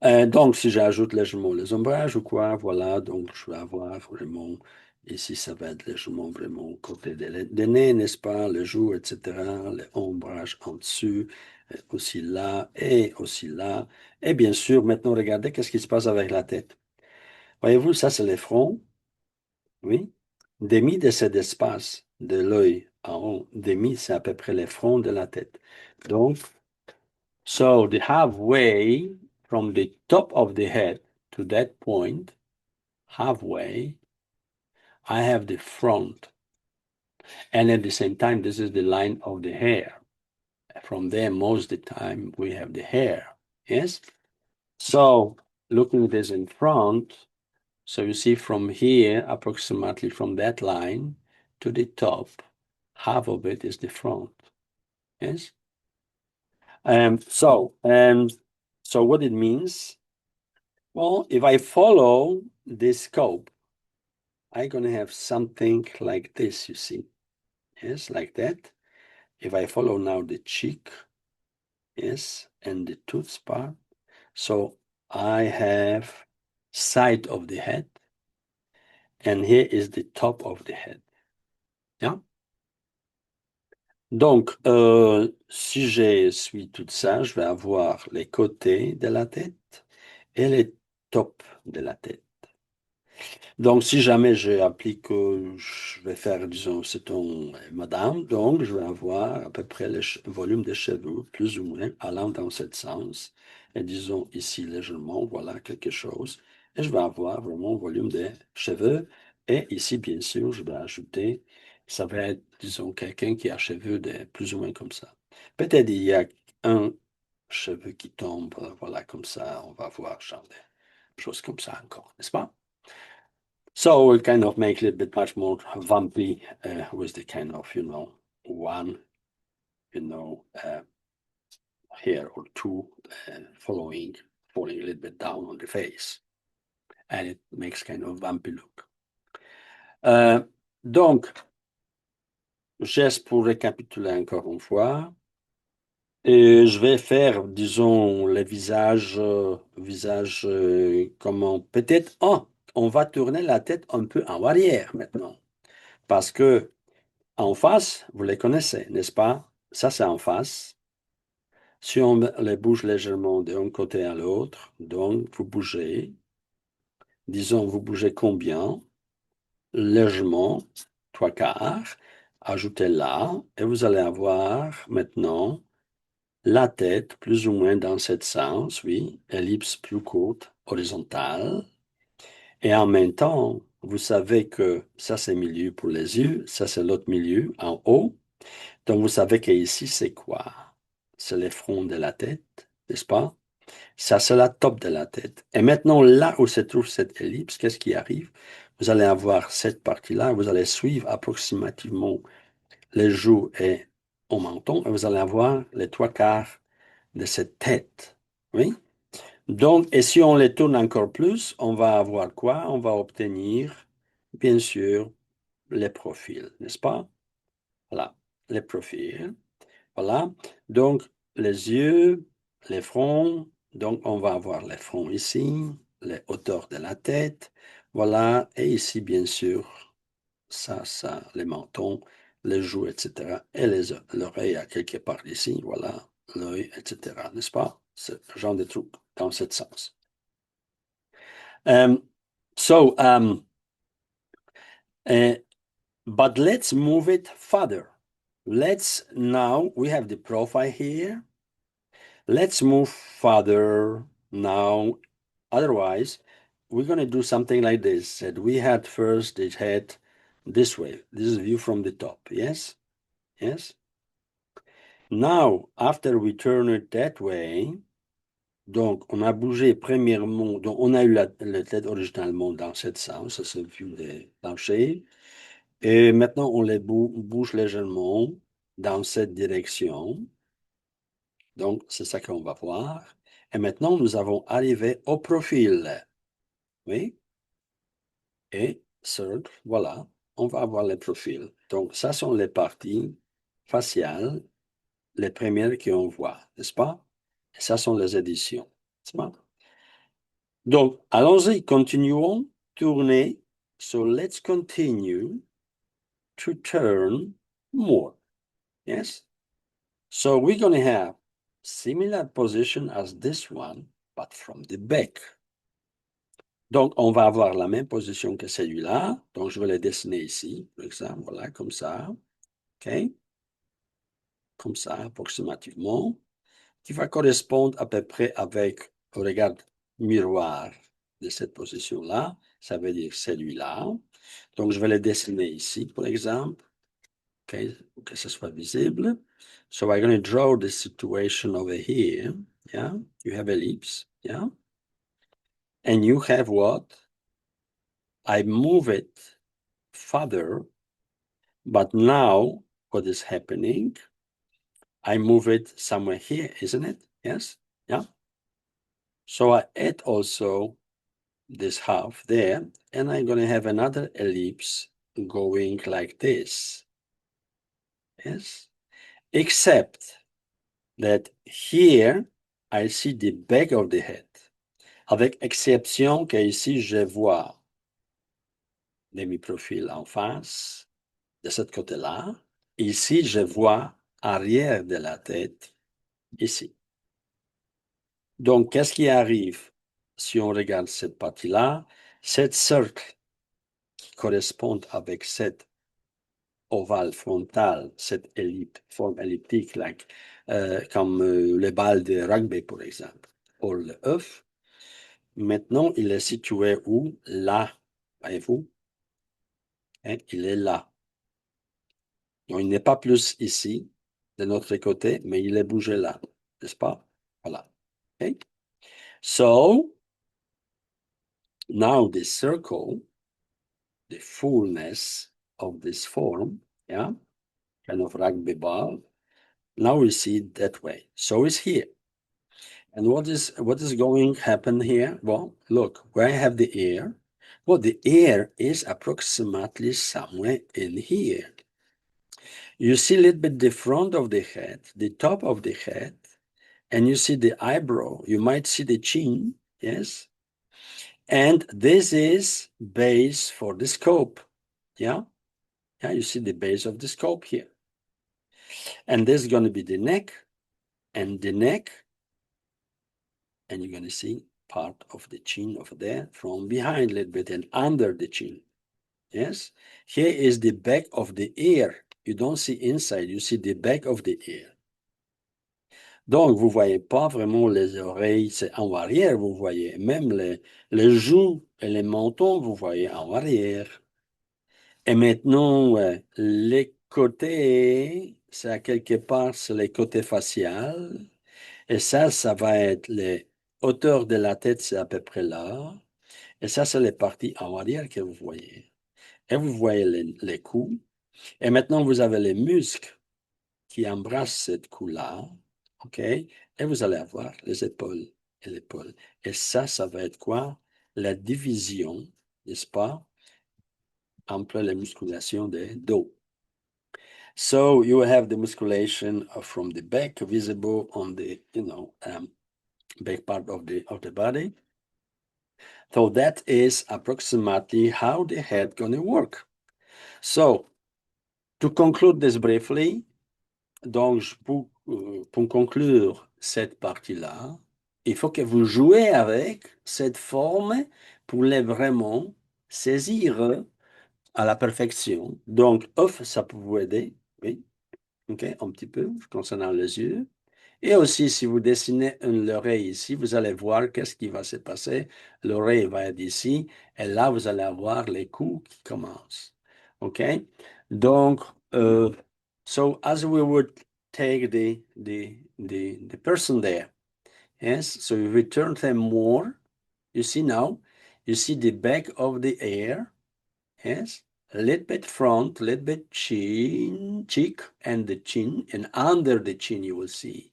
Donc, si j'ajoute légèrement les ombrages ou quoi, voilà, donc je vais avoir vraiment, ici, ça va être légèrement vraiment côté des nez, n'est-ce pas, les joues, etc., les ombrages en dessus, aussi là et aussi là. Et bien sûr, maintenant, regardez qu'est-ce qui se passe avec la tête. Voyez-vous, ça, c'est le front, oui. Demi de cet espace de l'œil en haut, demi, c'est à peu près le front de la tête. Donc, so the halfway from the top of the head to that point, halfway, I have the front. And at the same time, this is the line of the hair. From there, most of the time, we have the hair. Yes? So looking at this in front, so you see from here, approximately from that line to the top, half of it is the front. Yes? So what it means, well, if I follow this scope, I'm going to have something like this, you see. Yes, like that. If I follow now the cheek, yes, and the tooth part, so I have side of the head, and here is the top of the head. Yeah. Donc, si je suis tout ça, je vais avoir les côtés de la tête et les tops de la tête. Donc, si jamais j'applique, je vais faire, disons, c'est un madame, donc je vais avoir à peu près le volume des cheveux, plus ou moins, allant dans ce sens. Et disons ici légèrement, voilà quelque chose. Et je vais avoir vraiment un volume des cheveux. Et ici, bien sûr, je vais ajouter, ça va être, disons, quelqu'un qui a cheveux de plus ou moins comme ça. Peut-être il y a un cheveu qui tombe, voilà, comme ça, on va voir, genre des choses comme ça encore, n'est-ce pas? So we kind of make it a little bit much more vampy with the kind of, one, here or two falling a little bit down on the face. And it makes kind of vampy look. Donc, juste pour récapituler encore une fois, et je vais faire, disons, le visage, comment, peut-être, on va tourner la tête un peu en arrière maintenant. Parce que en face, vous les connaissez, n'est-ce pas? Ça, c'est en face. Si on les bouge légèrement d'un côté à l'autre, donc vous bougez. Disons, vous bougez combien? Légèrement, trois quarts. Ajoutez là, et vous allez avoir maintenant la tête plus ou moins dans ce sens, oui, ellipse plus courte, horizontale. Et en même temps, vous savez que ça, c'est milieu pour les yeux, ça, c'est l'autre milieu en haut. Donc, vous savez qu'ici, c'est quoi? C'est le front de la tête, n'est-ce pas? Ça, c'est la top de la tête. Et maintenant, là où se trouve cette ellipse, qu'est-ce qui arrive? Vous allez avoir cette partie-là, vous allez suivre approximativement les joues et au menton, et vous allez avoir les trois quarts de cette tête. Oui? Donc, et si on les tourne encore plus, on va avoir quoi? On va obtenir, bien sûr, les profils, n'est-ce pas? Voilà, les profils. Voilà. Donc, les yeux, les fronts. Donc, on va avoir les fronts ici, les hauteurs de la tête. Voilà. Et ici, bien sûr, ça, les mentons, les joues, etc. Et l'oreille à quelque part ici. Voilà. L'œil, etc. N'est-ce pas? Ce genre de truc dans ce sens. So, but let's move it further. Let's now, we have the profile here. Let's move further now. Otherwise, we're going to do something like this. That we had first the head this way. This is view from the top. Yes? Yes? Now, after we turn it that way, donc on a bougé premièrement, donc on a eu la tête originalement dans ce sens, ça c'est vue des planchers. Et maintenant, on les bouge légèrement dans cette direction. Donc, c'est ça qu'on va voir. Et maintenant, nous avons arrivé au profil. Oui. Et cercle, voilà. On va avoir les profils. Donc, ça sont les parties faciales, les premières qu'on voit, n'est-ce pas? Et ça sont les éditions, n'est-ce pas? Donc, allons-y, continuons, tourner. So, let's continue to turn more. Yes? So we're going to have similar position as this one, but from the back. Donc, on va avoir la même position que celui-là. Donc, je vais le dessiner ici, par exemple, voilà, comme ça. OK? Comme ça, approximativement. Qui va correspondre à peu près avec, regarde, miroir de cette position-là. Ça veut dire celui-là. Donc, je vais le dessiner ici, par exemple. Okay, que ce soit visible. So I'm going to draw the situation over here. Yeah, you have ellipse. Yeah, and you have what? I move it further, but now what is happening? I move it somewhere here, isn't it? Yes. Yeah. So I add also this half there, and I'm going to have another ellipse going like this. Yes. Except that here I see the back of the head. Avec exception qu'ici, je vois demi-profil en face, de ce côté-là. Ici, je vois arrière de la tête, ici. Donc, qu'est-ce qui arrive si on regarde cette partie-là? Cette cercle qui correspond avec cette ovale frontale, cette forme elliptique, comme les balles de rugby, par exemple, ou le œuf. Maintenant, il est situé où? Là. Voyez-vous? Hein? Il est là. Donc, il n'est pas plus ici, de notre côté, mais il est bougé là. N'est-ce pas? Voilà. Okay? So, now the circle, the fullness of this form, yeah, kind of rugby ball, now we see it that way. So it's here. And what is going to happen here? Well, look, where I have the ear. Well, the ear is approximately somewhere in here. You see a little bit the front of the head, the top of the head, and you see the eyebrow. You might see the chin, yes? And this is base for the scope, yeah? Yeah, you see the base of the scope here. And this is going to be the neck, and the neck, and you're going to see part of the chin over there from behind a little bit and under the chin. Yes, here is the back of the ear. You don't see inside, you see the back of the ear. Donc, vous voyez pas vraiment les oreilles, c'est en arrière, vous voyez. Même les joues et les mentons, vous voyez en arrière. Et maintenant, les côtés, c'est à quelque part, c'est les côtés faciaux. Et ça va être les hauteurs de la tête, c'est à peu près là. Et ça, c'est les parties en arrière que vous voyez. Et vous voyez les coups. Et maintenant, vous avez les muscles qui embrassent cette cou-là. OK? Et vous allez avoir les épaules et l'épaule. Et ça va être quoi? La division, n'est-ce pas? Entre les musculations des dos. So you have the musculation from the back visible on the, big part of the body. So that is approximately how the head gonna work. So, to conclude this briefly, donc pour conclure cette partie-là, il faut que vous jouez avec cette forme pour les vraiment saisir à la perfection. Donc, off, ça peut vous aider, oui, ok, un petit peu, concernant les yeux. Et aussi, si vous dessinez l'oreille ici, vous allez voir qu'est-ce qui va se passer. L'oreille va être ici, et là, vous allez avoir les coups qui commencent. OK? Donc, so as we would take the person there, yes? So if we turn them more, you see now, you see the back of the ear, yes? A little bit front, a little bit chin, cheek, and the chin, and under the chin you will see.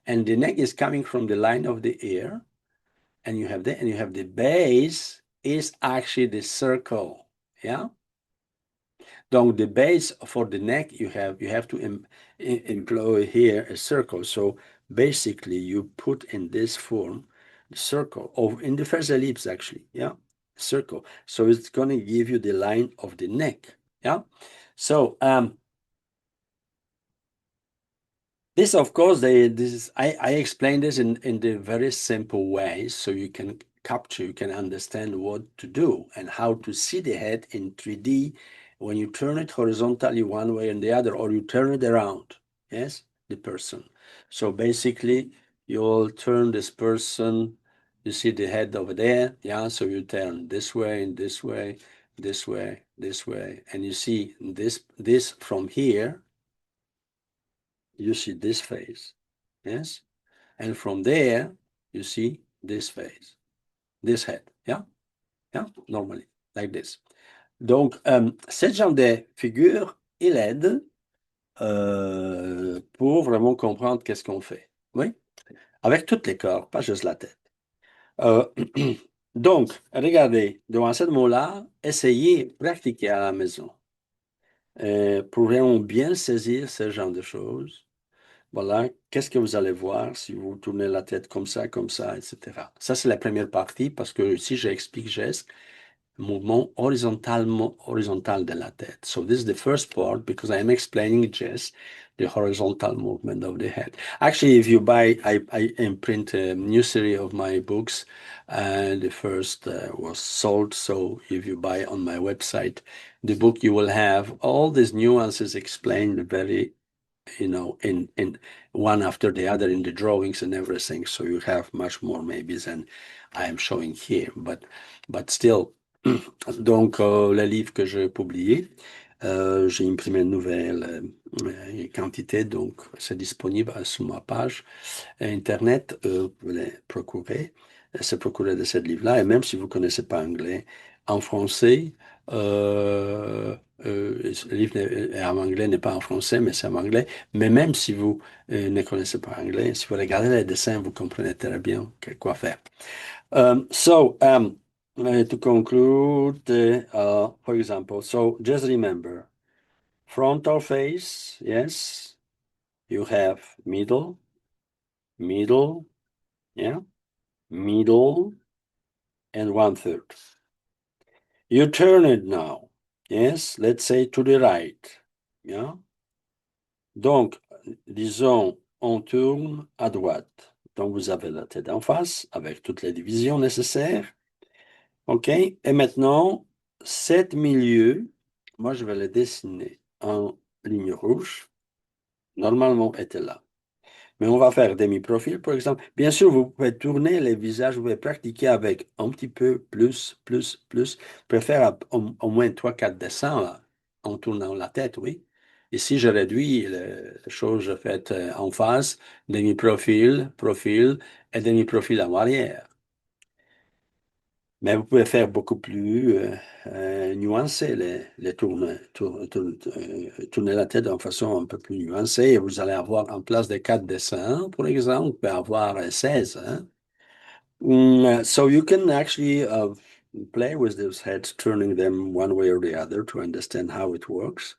And the neck is coming from the line of the ear, and you have the base is actually the circle, yeah. Donc the base for the neck you have to employ here a circle. So basically you put in this form the circle of in the first ellipse actually, yeah, circle. So it's going to give you the line of the neck, yeah. So this, of course, I explain this in the very simple way so you can capture, you can understand what to do and how to see the head in 3D when you turn it horizontally one way and the other, or you turn it around, yes, the person. So basically, you'll turn this person, you see the head over there, yeah, so you turn this way and this way, this way, this way, and you see this from here, you see this face, yes? And from there, you see this face, this head, yeah? Yeah, normally, like this. Donc, cette genre de figure, il aide pour vraiment comprendre qu'est-ce qu'on fait. Oui? Avec tous les corps, pas juste la tête. Euh, donc, regardez, devant ce mot-là, essayez, pratiquer à la maison. Pour vraiment bien saisir ce genre de choses. Voilà, qu'est-ce que vous allez voir si vous tournez la tête comme ça, etc. Ça, c'est la première partie parce que ici, j'explique geste, mouvement horizontal de la tête. So this is the first part because I am explaining just the horizontal movement of the head. Actually, if you buy, I imprint a new series of my books, and the first was sold. So if you buy on my website the book, you will have all these nuances explained very in one after the other in the drawings and everything. So you have much more maybe than I am showing here, but still. Donc, le livre que j'ai publié, j'ai imprimé une nouvelle quantité, donc c'est disponible sur ma page Internet. Vous pouvez les procurer, se procurer de ce livre-là. Et même si vous ne connaissez pas anglais, en français, le livre en anglais n'est pas en français, mais c'est en anglais. Mais même si vous ne connaissez pas anglais, si vous regardez les dessins, vous comprenez très bien quoi faire. To conclude, for example, so just remember, frontal face, yes, you have middle, yeah, middle, and 1/3. You turn it now, yes, let's say to the right, yeah. Donc, disons, on tourne à droite. Donc, vous avez la tête en face avec toutes les divisions nécessaires. OK? Et maintenant, cet milieu, moi, je vais le dessiner en ligne rouge. Normalement, était là. Mais on va faire demi-profil, par exemple. Bien sûr, vous pouvez tourner les visages, vous pouvez pratiquer avec un petit peu plus. Vous pouvez faire au moins 3-4 dessins là, en tournant la tête, oui. Ici, je réduis les choses faites en face, demi-profil, profil et demi-profil en arrière. Mais vous pouvez faire beaucoup plus nuancé, tourner la tête de façon un peu plus nuancée. Et vous allez avoir en place de 4 dessins, par exemple, vous pouvez avoir 16. Hein? So you can actually play with those heads, turning them one way or the other to understand how it works.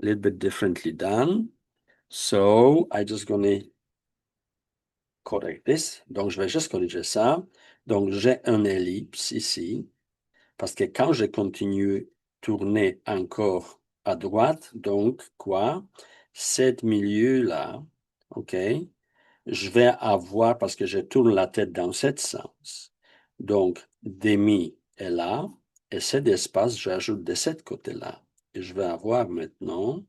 a little bit differently done. So I just gonna correct this. Donc, je vais juste corriger ça. Donc, j'ai un ellipse ici, parce que quand je continue tourner encore à droite, donc quoi? Cet milieu-là, OK, je vais avoir, parce que je tourne la tête dans ce sens, donc demi est là, et cet espace, j'ajoute de ce côté-là. Et je vais avoir maintenant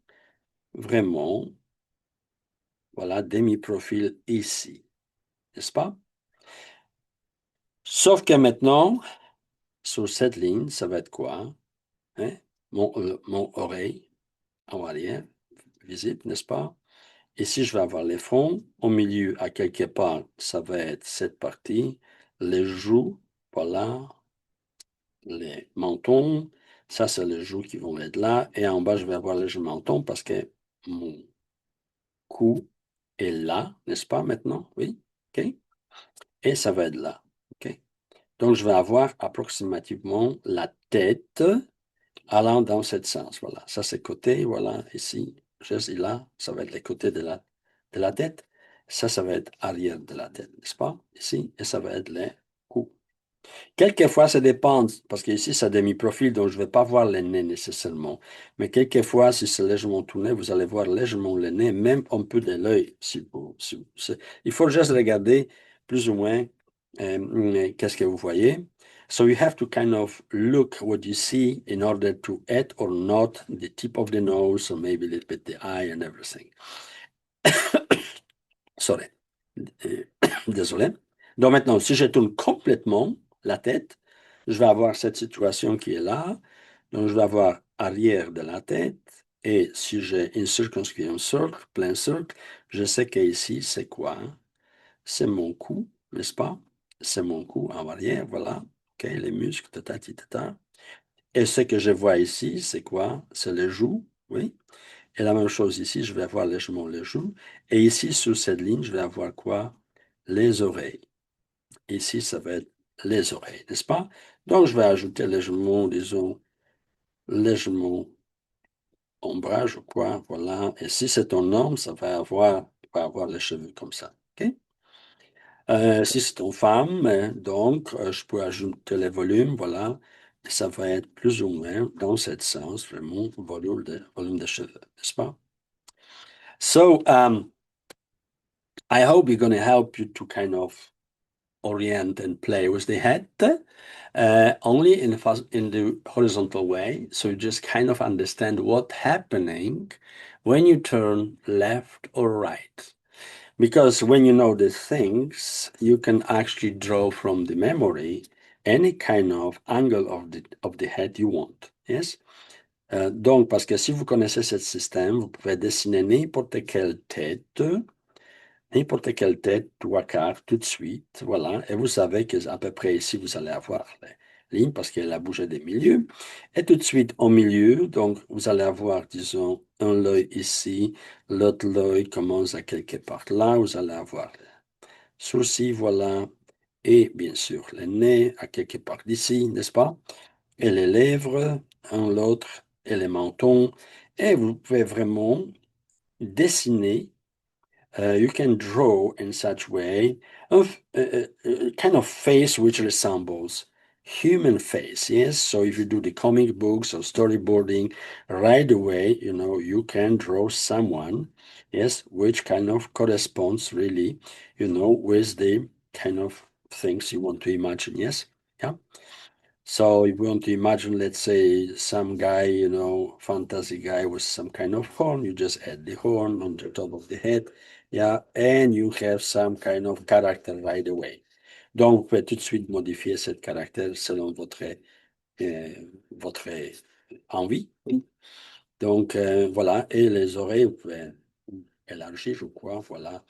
vraiment, voilà, demi-profil ici, n'est-ce pas? Sauf que maintenant, sur cette ligne, ça va être quoi? Hein? Mon oreille en arrière, visible, n'est-ce pas? Ici, je vais avoir les fronts. Au milieu, à quelque part, ça va être cette partie. Les joues, voilà. Les mentons, ça, c'est les joues qui vont être là. Et en bas, je vais avoir les mentons parce que mon cou est là, n'est-ce pas, maintenant? Oui? OK? Et ça va être là. OK? Donc, je vais avoir approximativement la tête allant dans ce sens. Voilà. Ça, c'est côté. Voilà. Ici, juste là, ça va être les côtés de la tête. Ça va être arrière de la tête, n'est-ce pas? Ici. Et ça va être les coups. Quelquefois, ça dépend, parce qu'ici, c'est demi-profil, donc je ne vais pas voir le nez nécessairement. Mais quelquefois, si c'est légèrement tourné, vous allez voir légèrement le nez, même un peu de l'œil. Il faut juste regarder plus ou moins qu'est-ce que vous voyez. So you have to kind of look what you see in order to add or not the tip of the nose, or maybe a little bit the eye and everything. Sorry. Euh, Désolé. Donc maintenant, si je tourne complètement la tête, je vais avoir cette situation qui est là. Donc je vais avoir arrière de la tête. Et si j'ai une circonscription cercle, plein cercle, je sais qu'ici, c'est quoi? C'est mon cou, n'est-ce pas? C'est mon cou en arrière, voilà. OK, les muscles, tata, tata. Et ce que je vois ici, c'est quoi? C'est les joues, oui. Et la même chose ici, je vais avoir légèrement les joues. Et ici, sur cette ligne, je vais avoir quoi? Les oreilles. Ici, ça va être les oreilles, n'est-ce pas? Donc, je vais ajouter légèrement, disons, légèrement ombrage ou quoi, voilà. Et si c'est un homme, il va avoir les cheveux comme ça, OK? Si c'est une femme, donc, je peux ajouter les volumes, voilà. Et ça va être plus ou moins dans ce sens, vraiment, volume de cheveux, n'est-ce pas? So, I hope we're going to help you to kind of orient and play with the head, only in the horizontal way. So you just kind of understand what's happening when you turn left or right. Because when you know the things, you can actually draw from the memory any kind of angle of the head you want. Yes? Donc, parce que si vous connaissez ce système, vous pouvez dessiner n'importe quelle tête, trois quarts, tout de suite, voilà. Et vous savez qu'à peu près ici, vous allez avoir les lignes parce qu'elle a bougé des milieux. Et tout de suite, au milieu, donc, vous allez avoir, disons, un œil ici, l'autre œil commence à quelque part là, vous allez avoir les sourcils, voilà. Et bien sûr, le nez à quelque part d'ici, n'est-ce pas? Et les lèvres, un, l'autre, et les mentons. Et vous pouvez vraiment dessiner. You can draw in such way a kind of face which resembles human face. Yes, so if you do the comic books or storyboarding, right away, you can draw someone, yes, which kind of corresponds really, with the kind of things you want to imagine. Yes, yeah. So if you want to imagine, let's say, some guy, fantasy guy with some kind of horn, you just add the horn on the top of the head, yeah, and you have some kind of character right away. Donc, vous pouvez tout de suite modifier cette caractère selon votre envie. Oui. Donc, voilà, et les oreilles, vous pouvez élargir, je crois, voilà.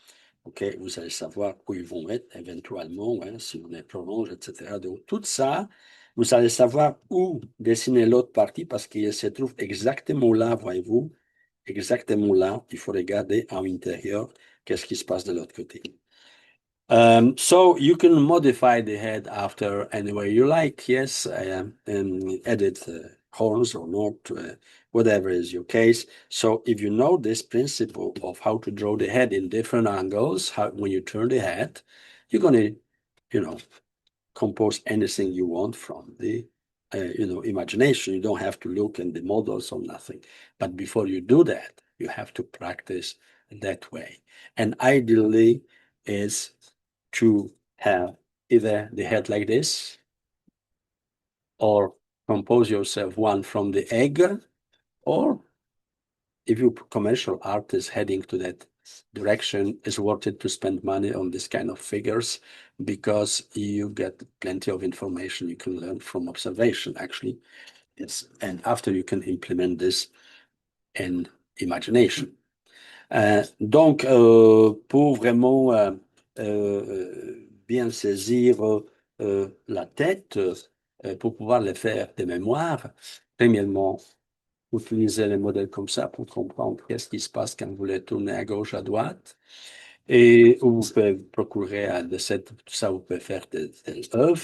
OK, vous allez savoir où ils vont être éventuellement, hein, si on les prolonge, etc. Donc, tout ça, vous allez savoir où dessiner l'autre partie parce qu'il se trouve exactement là, voyez-vous, exactement là. Il faut regarder à l'intérieur qu'est-ce qui se passe de l'autre côté. So you can modify the head after any way you like, yes, and edit horns or not, whatever is your case. So if you know this principle of how to draw the head in different angles, when you turn the head, you're going to, compose anything you want from the, imagination. You don't have to look in the models or nothing. But before you do that, you have to practice that way. And ideally is to have either the head like this, or compose yourself one from the egg, or if you commercial art is heading to that direction, it's worth it to spend money on this kind of figures, because you get plenty of information you can learn from observation, actually. Yes, and after you can implement this in imagination. Donc, pour vraiment bien saisir la tête, pour pouvoir le faire de mémoire, premièrement, utiliser les modèles comme ça pour comprendre qu'est-ce qui se passe quand vous les tournez à gauche, à droite. Et vous pouvez procurer de tout ça, vous pouvez faire des œuvres,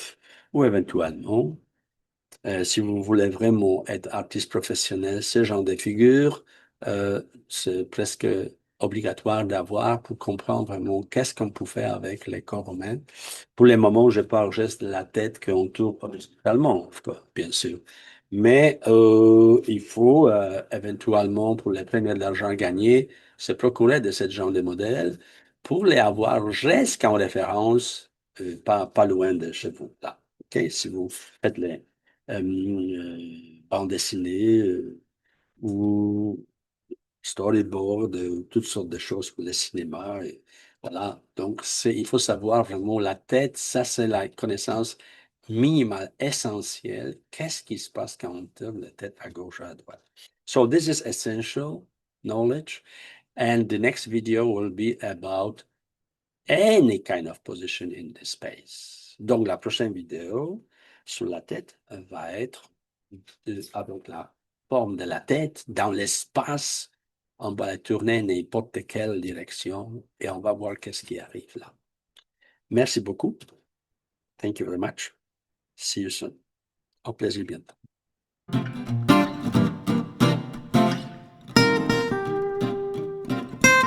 ou éventuellement, si vous voulez vraiment être artiste professionnel, ce genre de figure, c'est presque obligatoire d'avoir pour comprendre vraiment qu'est-ce qu'on peut faire avec les corps humains. Pour le moment, je parle juste de la tête qu'on tourne horizontalement, bien sûr. Mais il faut éventuellement, pour les premiers d'argent gagnés, se procurer de ce genre de modèles pour les avoir jusqu'en référence, pas loin de chez vous. Là. OK? Si vous faites les bande dessinée ou storyboard, toutes sortes de choses pour le cinéma. Et voilà. Donc, il faut savoir vraiment la tête, ça, c'est la connaissance minimale, essentielle. Qu'est-ce qui se passe quand on tourne la tête à gauche, à droite? So, this is essential knowledge. And the next video will be about any kind of position in the space. Donc, la prochaine vidéo sur la tête va être avec la forme de la tête dans l'espace. On va la tourner n'importe quelle direction et on va voir qu'est-ce qui arrive là. Merci beaucoup. Thank you very much. See you soon. Au plaisir bientôt.